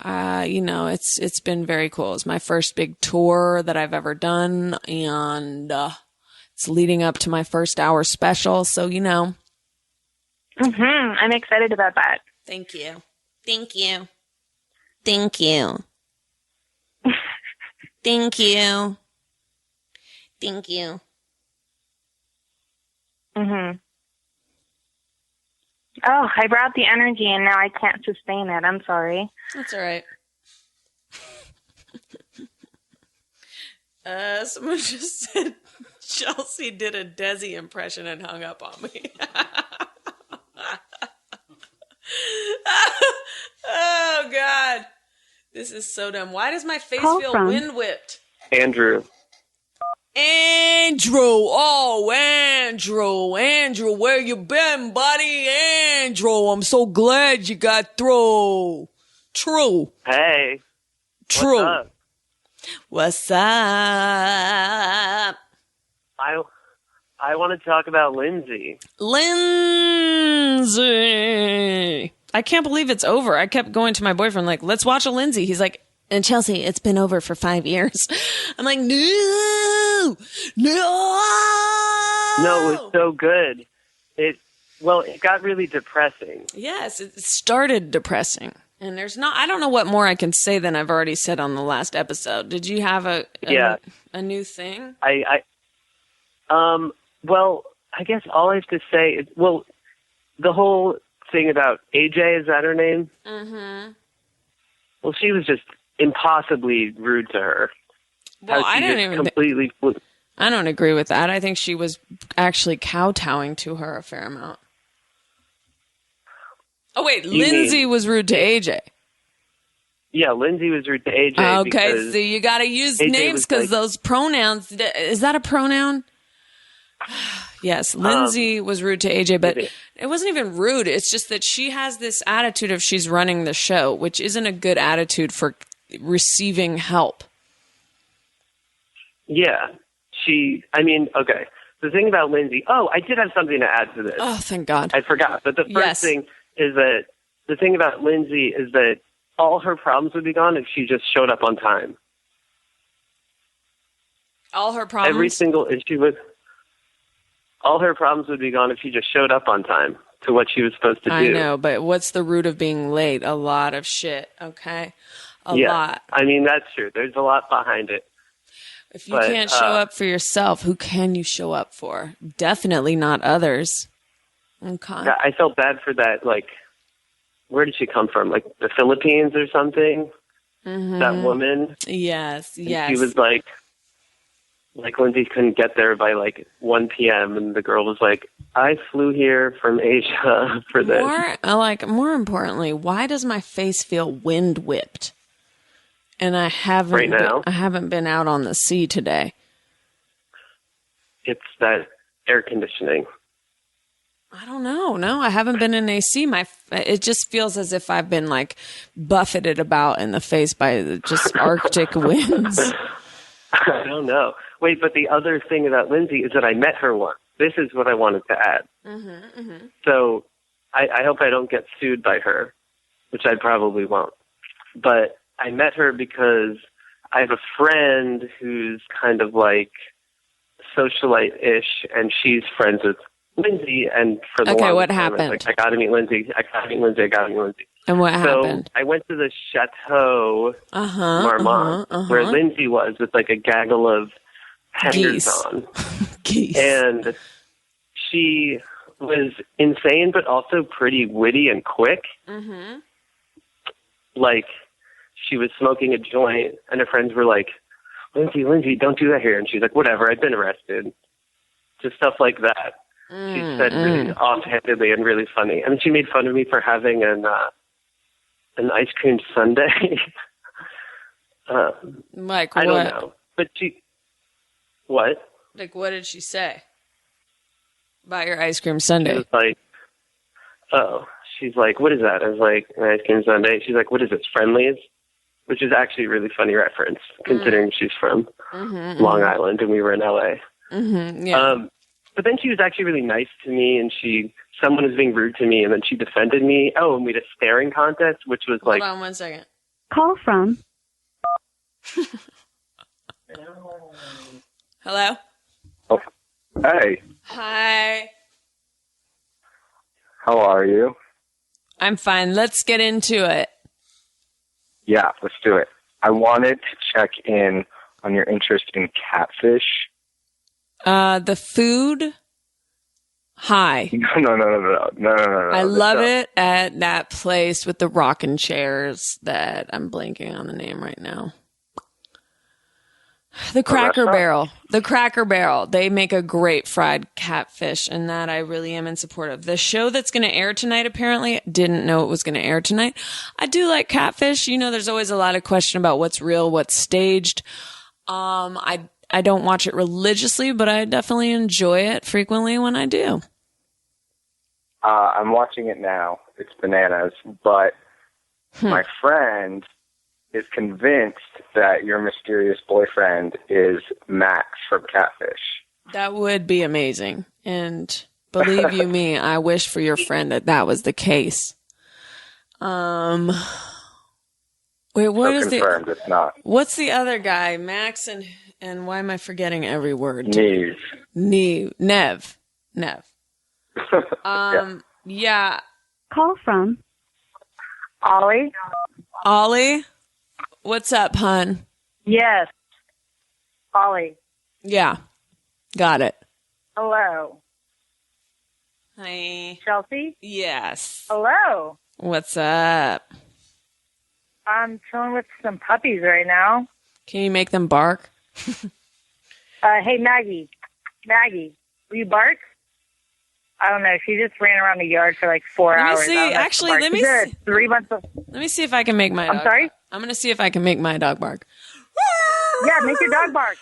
it's been very cool. It's my first big tour that I've ever done, and it's leading up to my first hour special, so I'm excited about that. Thank you. Thank you. Thank you. Thank you. Thank you. Oh, I brought the energy and now I can't sustain it. I'm sorry. That's all right. Someone just said Chelsea did a Desi impression and hung up on me. Oh, God. This is so dumb. Why does my face feel wind whipped? Andrew. Oh, Andrew, where you been, buddy? Andrew, I'm so glad you got through. True. Hey. True. What's up? I want to talk about Lindsay. Lindsay. I can't believe it's over. I kept going to my boyfriend like, let's watch a Lindsay. He's like, and Chelsea, it's been over for 5 years. I'm like, no. No, it was so good. It got really depressing. Yes, it started depressing. And I don't know what more I can say than I've already said on the last episode. Did you have a new thing? Well, I guess all I have to say is, the whole thing about AJ, is that her name? Mm-hmm. Well, she was just impossibly rude to her. Well, I don't agree with that. I think she was actually kowtowing to her a fair amount. Oh, wait, Lindsay was rude to AJ. Yeah, Lindsay was rude to AJ. Okay, so you got to use names because those pronouns, is that a pronoun? Yes, Lindsay was rude to AJ, but it wasn't even rude. It's just that she has this attitude of she's running the show, which isn't a good attitude for receiving help. Yeah. Okay. The thing about Lindsay, I did have something to add to this. Oh, thank God. I forgot. But the first thing is that the thing about Lindsay is that all her problems would be gone if she just showed up on time. All her problems? Every single issue with... All her problems would be gone if she just showed up on time to what she was supposed to do. I know, but what's the root of being late? A lot of shit, okay? A lot. I mean, that's true. There's a lot behind it. If you can't show up for yourself, who can you show up for? Definitely not others. Okay. I felt bad for that, like, where did she come from? Like, the Philippines or something? Mm-hmm. That woman? Yes. She was like Lindsay couldn't get there by 1 p.m. and the girl was like, I flew here from Asia for this. More importantly, why does my face feel wind whipped? And I haven't right now. I haven't been out on the sea today. It's that air conditioning. I don't know. No, I haven't been in AC. It just feels as if I've been like buffeted about in the face by just Arctic winds. I don't know. Wait, but the other thing about Lindsay is that I met her once. This is what I wanted to add. So I hope I don't get sued by her, which I probably won't. But I met her because I have a friend who's kind of like socialite-ish, and she's friends with Lindsay. And for the what time, happened? I was like, I gotta meet Lindsay. And what So happened? I went to the Chateau Marmont, where Lindsay was, with like a gaggle of hangers on. Geese. And she was insane, but also pretty witty and quick. Like, she was smoking a joint, and her friends were like, Lindsay, don't do that here. And she's like, whatever, I've been arrested. Just stuff like that. She said really offhandedly and really funny. And she made fun of me for having an ice cream sundae. Like I what? don't know. But what? Like, what did she say about your ice cream sundae? She was like, she's like, what is that? I was like, an ice cream sundae. She's like, what is it, Friendlies? Which is actually a really funny reference, considering she's from Long Island and we were in L.A. But then she was actually really nice to me, and someone was being rude to me, and then she defended me. Oh, and we had a staring contest, which was like... Hold on 1 second. Call from. Hello? Oh, hey. Hi. How are you? I'm fine. Let's get into it. Yeah, let's do it. I wanted to check in on your interest in catfish. The food, hi. No. I love it at that place with the rocking chairs that I'm blanking on the name right now. The Cracker Barrel. The Cracker Barrel. They make a great fried catfish, and that I really am in support of. The show that's going to air tonight, apparently, didn't know it was going to air tonight. I do like catfish. You know, there's always a lot of question about what's real, what's staged. I don't watch it religiously, but I definitely enjoy it frequently when I do. I'm watching it now. It's bananas, but my friend is convinced that your mysterious boyfriend is Max from Catfish. That would be amazing. And believe you me, I wish for your friend that was the case. Wait, what is confirmed it's not. What's the other guy? Max and why am I forgetting every word? Nev. Yeah. Call from. Ollie? What's up, hun? Yes. Ollie. Yeah. Got it. Hello. Hi. Chelsea? Yes. Hello. What's up? I'm chilling with some puppies right now. Can you make them bark? Hey, Maggie. Will you bark? I don't know. She just ran around the yard for like 4 hours. Let me see. Actually, let me see. 3 months of... Let me see if I can make my dog. I'm sorry? I'm going to see if I can make my dog bark. Yeah, make your dog bark.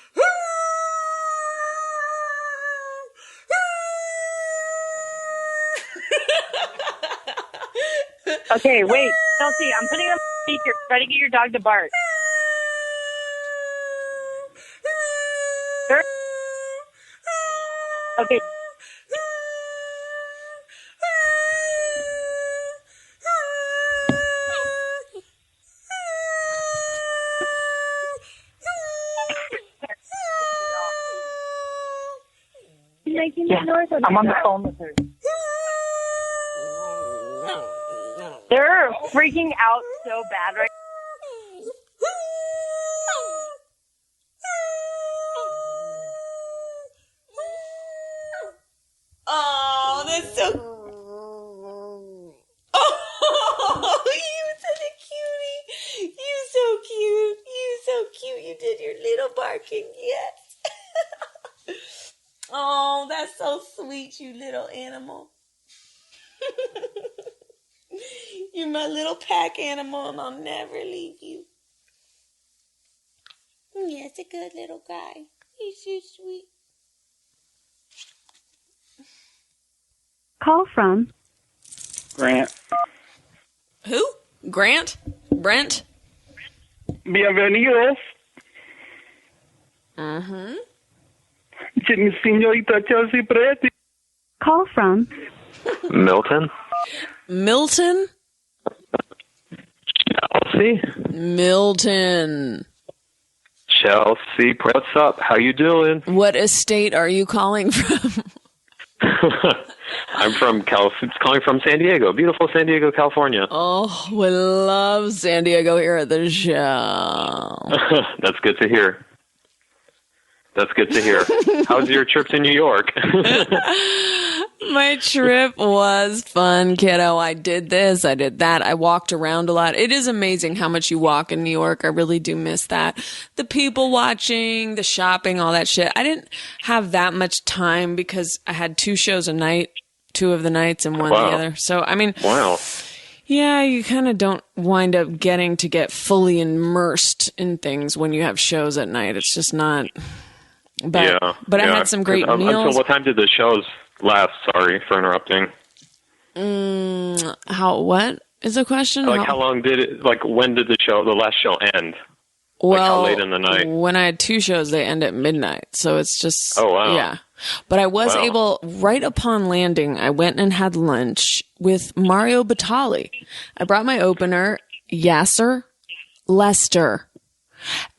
Okay, wait. Chelsea, I'm putting on speaker. Try to get your dog to bark. Okay. Making that noise? I'm on the phone with her. They're freaking out so bad right now. Oh, that's so... Oh, you're such a cutie. You're so cute. You're so cute. You did your little barking. Yes. Oh, that's so sweet, you little animal. You're my little pack animal, and I'll never leave you. Yeah, it's a good little guy. He's so sweet. Call from Grant. Who? Grant? Brent? Bienvenidos. Mm-hmm. Señorita Chelsea Peretti. Call from Milton? Milton? Chelsea? Milton. Chelsea, what's up? How you doing? What estate are you calling from? I'm from calling from San Diego, beautiful San Diego, California. Oh, we love San Diego here at the show. That's good to hear. That's good to hear. How's your trip to New York? My trip was fun, kiddo. I did this, I did that. I walked around a lot. It is amazing how much you walk in New York. I really do miss that. The people watching, the shopping, all that shit. I didn't have that much time because I had 2 shows a night, 2 of the nights and one the other. So, I mean, wow. Yeah, you kind of don't wind up getting to get fully immersed in things when you have shows at night. It's just not... But I had some great meals. Until what time did the shows last? Sorry for interrupting. What is the question? How long did it, when did the last show end? Well, how late in the night? When I had 2 shows, they end at midnight. So it's just, oh, wow. Yeah. But I was able, right upon landing, I went and had lunch with Mario Batali. I brought my opener, Yasser Lester.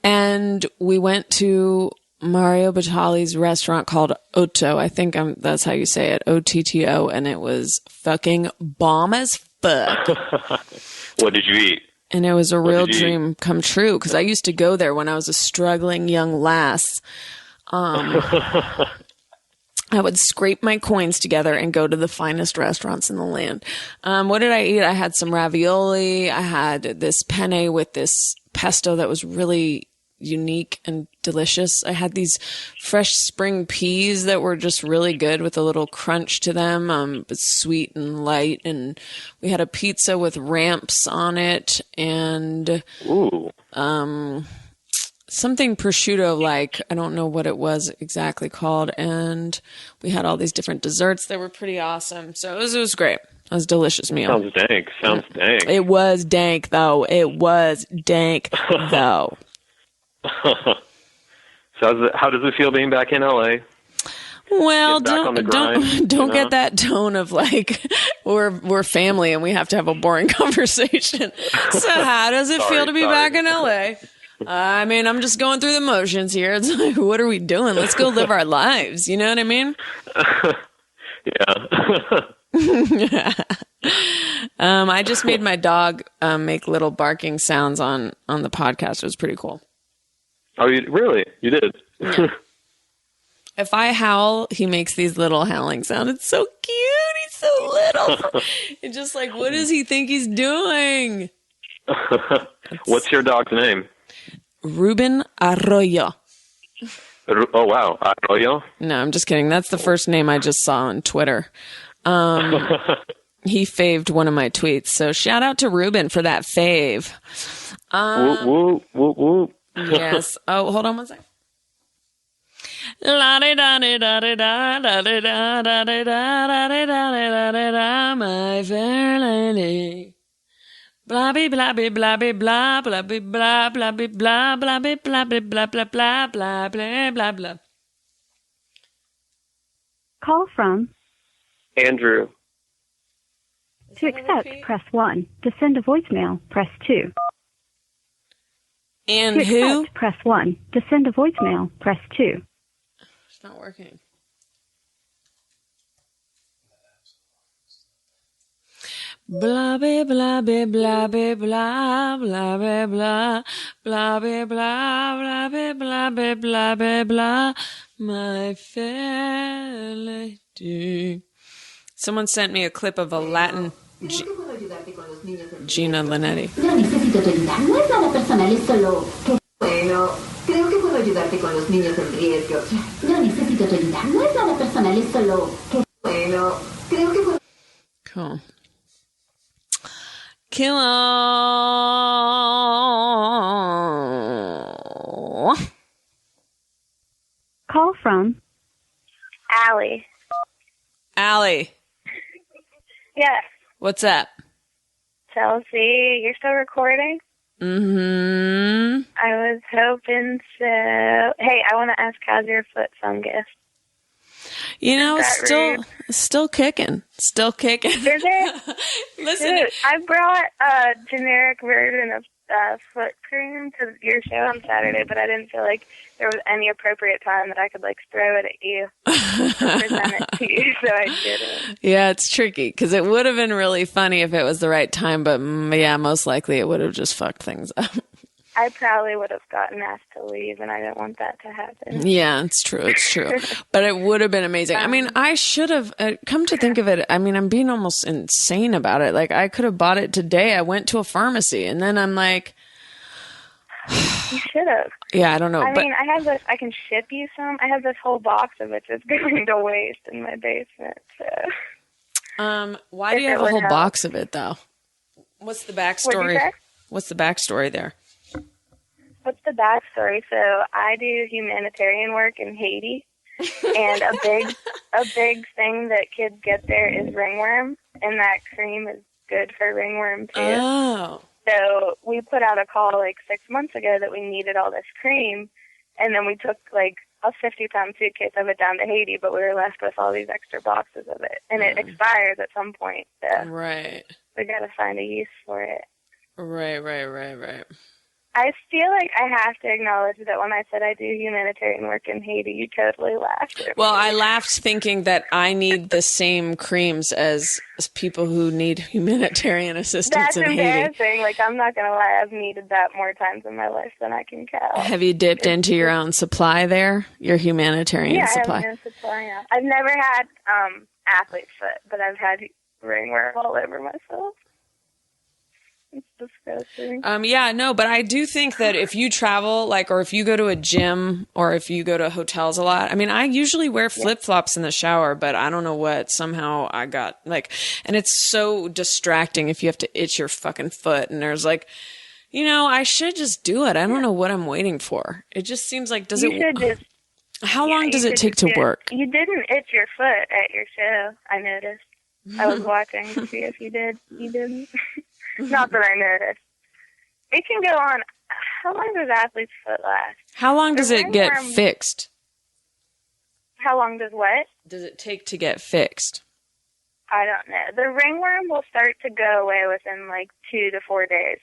And we went to Mario Batali's restaurant called Otto. I think that's how you say it, OTTO, and it was fucking bomb as fuck. What did you eat? And it was a real dream come true because I used to go there when I was a struggling young lass. I would scrape my coins together and go to the finest restaurants in the land. What did I eat? I had some ravioli. I had this penne with this pesto that was really unique and delicious. I had these fresh spring peas that were just really good with a little crunch to them, but sweet and light. And we had a pizza with ramps on it and something prosciutto like. I don't know what it was exactly called. And we had all these different desserts that were pretty awesome. So it was great. It was a delicious meal. Sounds dank. It was dank though. So how does it feel being back in LA? Well, don't get that tone of like we're family and we have to have a boring conversation. So how does it feel to be back in LA? I mean, I'm just going through the motions here. It's like, what are we doing? Let's go live our lives. You know what I mean? Yeah. I just made my dog make little barking sounds on the podcast. It was pretty cool. Oh, really? You did? Yeah. If I howl, he makes these little howling sounds. It's so cute. He's so little. It's just like, what does he think he's doing? What's your dog's name? Ruben Arroyo. Oh, wow. Arroyo? No, I'm just kidding. That's the first name I just saw on Twitter. He faved one of my tweets. So shout out to Ruben for that fave. Whoop, whoop, whoop, whoop. Yes. Oh, hold on one second. La di da di da di da da di da da di da da di da di da di da, my fair lady. Blabby blabby blabby blah blabby blah blabby blah blabby blabby blah blah blah blah blah blah blah. Call from Andrew. To accept, press 1. To send a voicemail, press 2. And to who? Accept, press 1. To send a voicemail, press 2. It's not working. Blah blah blah blah blah blah blah blah blah blah blah blah blah blah blah blah, my fair lady. Someone sent me a clip of a Latin Gina Linetti. No necesito tu ayuda. No es nada personal, es solo que bueno. Creo que puedo ayudarte con los niños en riesgo. No necesito tu ayuda. No es nada personal, es solo que bueno. Creo que puedo. Cool. Kill. call from Allie. Allie. Yes. What's up? Chelsea, you're still recording? Mm-hmm. I was hoping so. Hey, I want to ask, how's your foot fungus? You know, rude? still kicking. Still kicking. Is it? Listen. Dude, I brought a generic version of foot cream to your show on Saturday, but I didn't feel like there was any appropriate time that I could, like, throw it at you and present it to you, so I didn't. Yeah, it's tricky, because it would have been really funny if it was the right time, but yeah, most likely it would have just fucked things up. I probably would have gotten asked to leave, and I didn't want that to happen. Yeah, it's true. But it would have been amazing. I mean, I should have, come to think of it, I mean, I'm being almost insane about it. Like, I could have bought it today. I went to a pharmacy, and then I'm like... You should have. Yeah, I don't know. I mean, I have this, I can ship you some. I have this whole box of it that's going to waste in my basement, so... Why do you have a whole box of it, though? What's the backstory? What's the backstory there? What's the backstory? So I do humanitarian work in Haiti, and a big thing that kids get there is ringworm, and that cream is good for ringworm too. Oh. So we put out a call like 6 months ago that we needed all this cream, and then we took like a 50-pound suitcase of it down to Haiti, but we were left with all these extra boxes of it, and it expires at some point. So right. We got to find a use for it. Right. I feel like I have to acknowledge that when I said I do humanitarian work in Haiti, you totally laughed at me. Well, I laughed thinking that I need the same creams as people who need humanitarian assistance in Haiti. That's embarrassing. Like, I'm not going to lie, I've needed that more times in my life than I can count. Have you dipped into your own supply there? Your humanitarian supply? Yeah, I have my supply now. I've never had athlete foot, but I've had ringworm all over myself. It's disgusting. Yeah, no, but I do think that if you travel, like, or if you go to a gym or if you go to hotels a lot, I mean, I usually wear flip-flops in the shower, but I don't know what, somehow I got, like, and it's so distracting if you have to itch your fucking foot, and there's like, you know, I should just do it. I don't know what I'm waiting for. It just seems like, how long does it take to work? You didn't itch your foot at your show, I noticed. I was watching to see if you did. You didn't. Not that I noticed. It can go on. How long does athlete's foot last? How long does it get fixed? How long does what? Does it take to get fixed? I don't know. The ringworm will start to go away within like 2 to 4 days.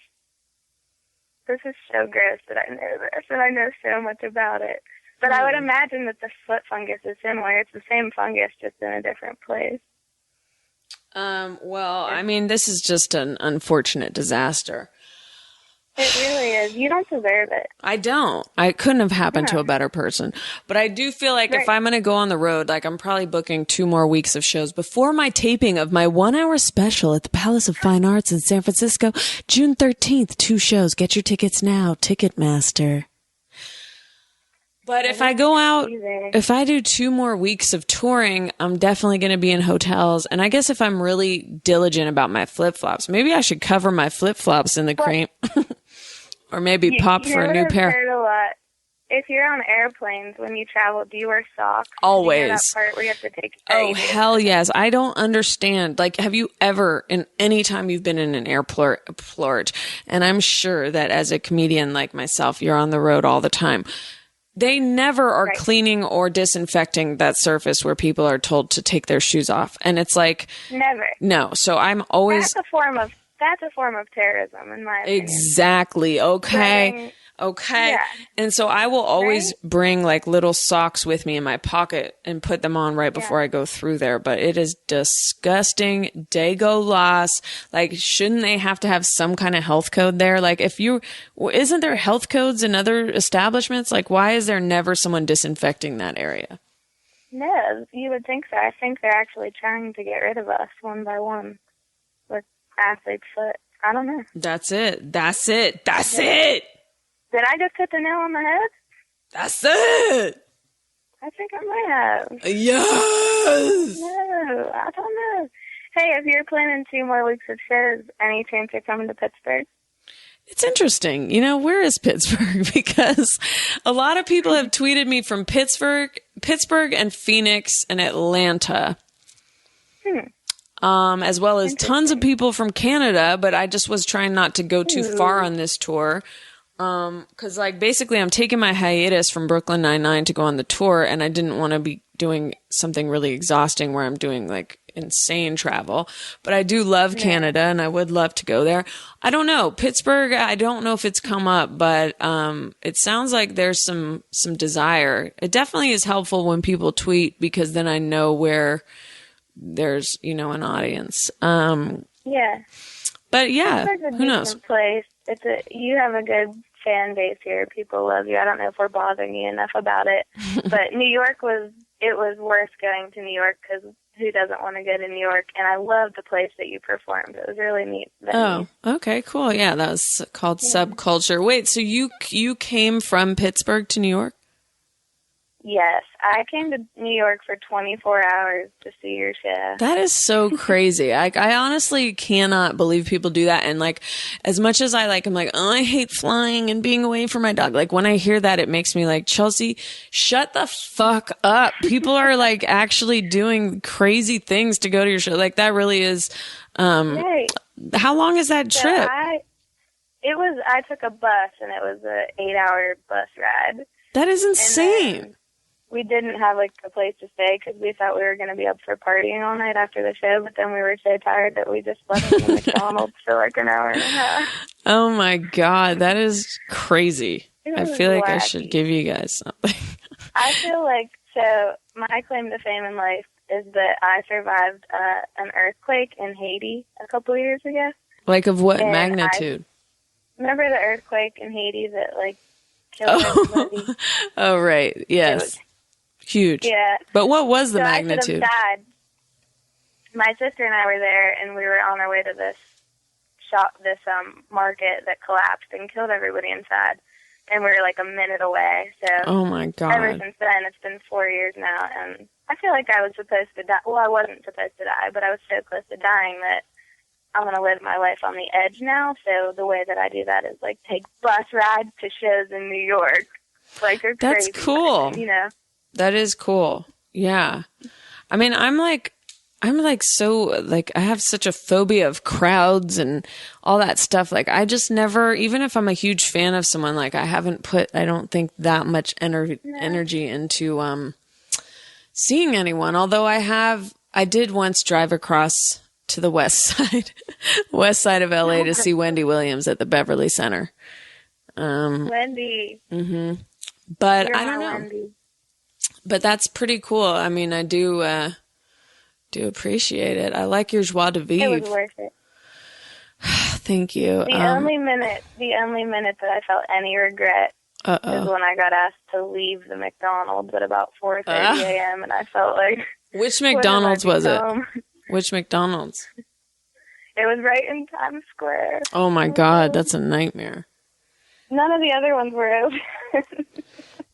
This is so gross that I know this, and I know so much about it. But I would imagine that the foot fungus is similar. It's the same fungus, just in a different place. Well, I mean, this is just an unfortunate disaster. It really is. You don't deserve it. I don't. I couldn't have happened to a better person. But I do feel like if I'm going to go on the road, like I'm probably booking 2 more weeks of shows before my taping of my 1-hour special at the Palace of Fine Arts in San Francisco, June 13th, 2 shows. Get your tickets now, Ticketmaster. But if I go out, if I do 2 more weeks of touring, I'm definitely going to be in hotels. And I guess if I'm really diligent about my flip-flops, maybe I should cover my flip-flops in the cream. Or maybe pop for a new pair. I've heard a lot. If you're on airplanes when you travel, do you wear socks? Always. Do you know that part where you have to take Oh, hell yes. I don't understand. Like, have you ever, in any time you've been in an airport, and I'm sure that as a comedian like myself, you're on the road all the time. They never are cleaning or disinfecting that surface where people are told to take their shoes off. And it's like... Never. No. So I'm always... That's a form of terrorism, in my opinion. Exactly. Okay. Okay. Yeah. And so I will always bring like little socks with me in my pocket and put them on right before I go through there. But it is disgusting. Dago loss. Like, shouldn't they have to have some kind of health code there? Like, isn't there health codes in other establishments? Like, why is there never someone disinfecting that area? No, you would think so. I think they're actually trying to get rid of us one by one with athlete's foot. I don't know. That's it. Did I just hit the nail on the head? That's it. I think I might have. Yes. No, I don't know. Hey, if you're planning 2 more weeks of shows, any chance you're coming to Pittsburgh? It's interesting. You know, where is Pittsburgh? Because a lot of people have tweeted me from Pittsburgh and Phoenix and Atlanta. As well as tons of people from Canada, but I just was trying not to go too far on this tour. Cause like basically I'm taking my hiatus from Brooklyn Nine-Nine to go on the tour, and I didn't want to be doing something really exhausting where I'm doing like insane travel, but I do love Canada and I would love to go there. I don't know. Pittsburgh, I don't know if it's come up, but, it sounds like there's some desire. It definitely is helpful when people tweet, because then I know where there's, you know, an audience. Yeah. But yeah, Pittsburgh's a who knows? decent place. You have a good fan base here. People love you. I don't know if we're bothering you enough about it, but New York was worth going to New York, because who doesn't want to go to New York? And I loved the place that you performed. It was really neat venue. Oh, okay, cool. Yeah, that was called Subculture. Wait, so you came from Pittsburgh to New York? Yes, I came to New York for 24 hours to see your show. That is so crazy. I honestly cannot believe people do that. And like, as much as I'm like, oh, I hate flying and being away from my dog. Like when I hear that, it makes me like, Chelsea, shut the fuck up. People are like actually doing crazy things to go to your show. Like that really is, Right. How long is that trip? I took a bus, and it was an 8-hour bus ride. That is insane. We didn't have like a place to stay because we thought we were going to be up for partying all night after the show, but then we were so tired that we just slept in McDonald's for like an hour and a half. Oh my God, that is crazy. I feel like I wacky. should give you guys something. I feel like, so my claim to fame in life is that I survived an earthquake in Haiti a couple years ago. Like of what And magnitude? Remember the earthquake in Haiti that like killed everybody? Oh, right. Yes. Huge. Yeah. But what was the So magnitude? I could have died. My sister and I were there, and we were on our way to this market that collapsed and killed everybody inside. And we were like a minute away. So Oh my God. ever since then, it's been 4 years now, and I feel like I was supposed to die. Well, I wasn't supposed to die, but I was so close to dying that I'm going to live my life on the edge now. So the way that I do that is like take bus rides to shows in New York. Like it's That's crazy, cool. you know. That is cool. Yeah. I mean, I'm so like, I have such a phobia of crowds and all that stuff. Like I just never, even if I'm a huge fan of someone, like I haven't put, I don't think that much energy into, seeing anyone. Although I did once drive across to the west side of LA to see Wendy Williams at the Beverly Center. Wendy. But You're I don't my know. Wendy. But that's pretty cool. I mean, I do appreciate it. I like your joie de It vivre. was worth it. Thank you. The only minute that I felt any regret is when I got asked to leave the McDonald's at about 4:30 a.m. and I felt like, Which McDonald's was it? home? Which McDonald's? It was right in Times Square. Oh my God, that's a nightmare. None of the other ones were open.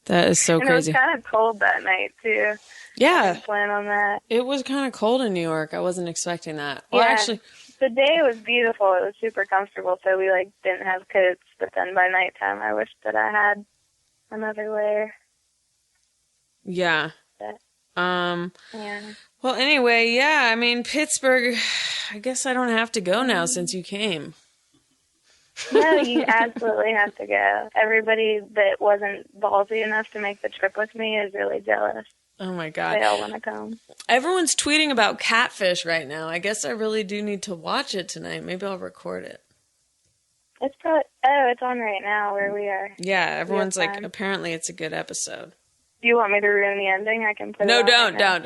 That is so and crazy. It was kind of cold that night too. Yeah. I didn't plan on that. It was kind of cold in New York. I wasn't expecting that. Well, Yeah. actually, The day was beautiful. It was super comfortable, so we like didn't have coats. But then by nighttime, I wished that I had another layer. yeah. But, yeah. Well, anyway, yeah. I mean, Pittsburgh. I guess I don't have to go now since you came. No, you absolutely have to go. Everybody that wasn't ballsy enough to make the trip with me is really jealous. Oh my God. They all want to come. Everyone's tweeting about Catfish right now. I guess I really do need to watch it tonight. Maybe I'll record it. It's probably, it's on right now where we are. Yeah, everyone's Real like, time. apparently it's a good episode. Do you want me to ruin the ending? I can put No, it on don't.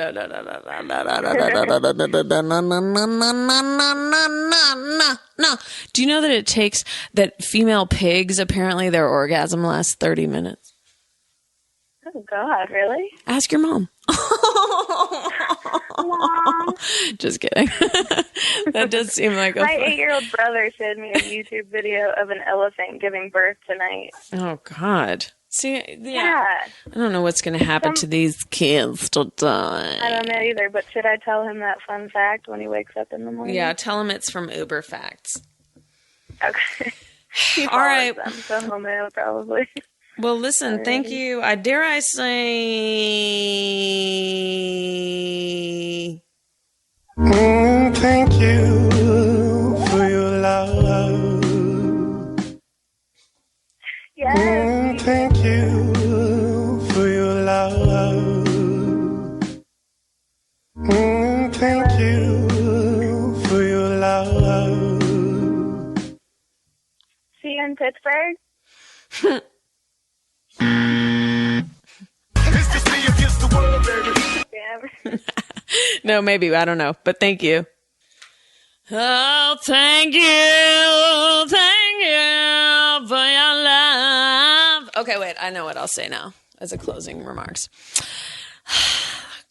No. Do you know that it takes that female pigs, apparently their orgasm lasts 30 minutes? Oh, God, really? Ask your mom. Mom. Just kidding. That does seem like My 8-year-old brother showed me a YouTube video of an elephant giving birth tonight. Oh, God. See, Yeah. I don't know what's going to happen to these kids today. I don't know either, but should I tell him that fun fact when he wakes up in the morning? Yeah, tell him it's from Uber Facts. Okay. All right. Them, so Homeo probably. Well, listen, All thank right. you. Dare I say... Thank you for your love. Yes. Thank you for your love. Thank you for your love. See you in Pittsburgh. Damn. No, maybe. I don't know. But thank you. Oh, thank you. Thank you for your love. Okay, wait. I know what I'll say now as a closing remarks.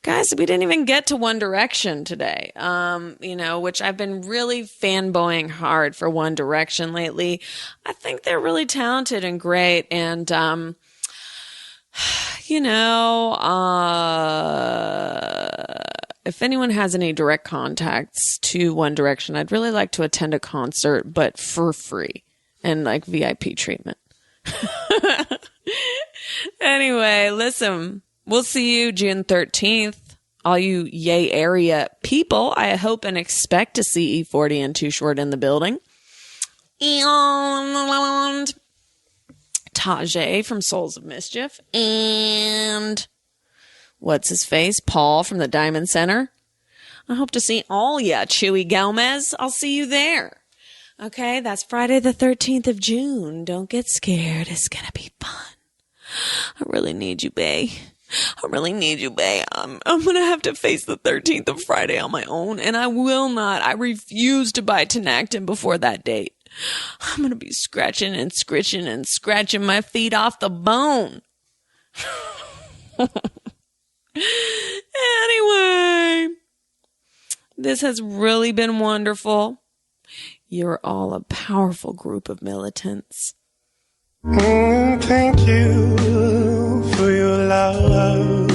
Guys, we didn't even get to One Direction today, which I've been really fanboying hard for One Direction lately. I think they're really talented and great. And, if anyone has any direct contacts to One Direction, I'd really like to attend a concert, but for free and like VIP treatment. Anyway, listen, we'll see you June 13th. All you Yay area people, I hope and expect to see E40 and Too Short in the building. And Tajay from Souls of Mischief. And what's his face? Paul from the Diamond Center. I hope to see all ya, Chewy Gomez. I'll see you there. Okay, that's Friday the 13th of June. Don't get scared. It's gonna be fun. I really need you, bae. I really need you, bae. I'm gonna have to face the 13th of Friday on my own, and I will not. I refuse to buy Tinactin before that date. I'm gonna be scratching and scritching and scratching my feet off the bone. Anyway, this has really been wonderful. You're all a powerful group of militants. Thank you for your love.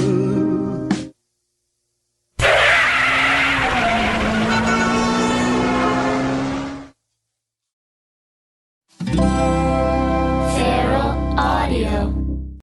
Feral Audio.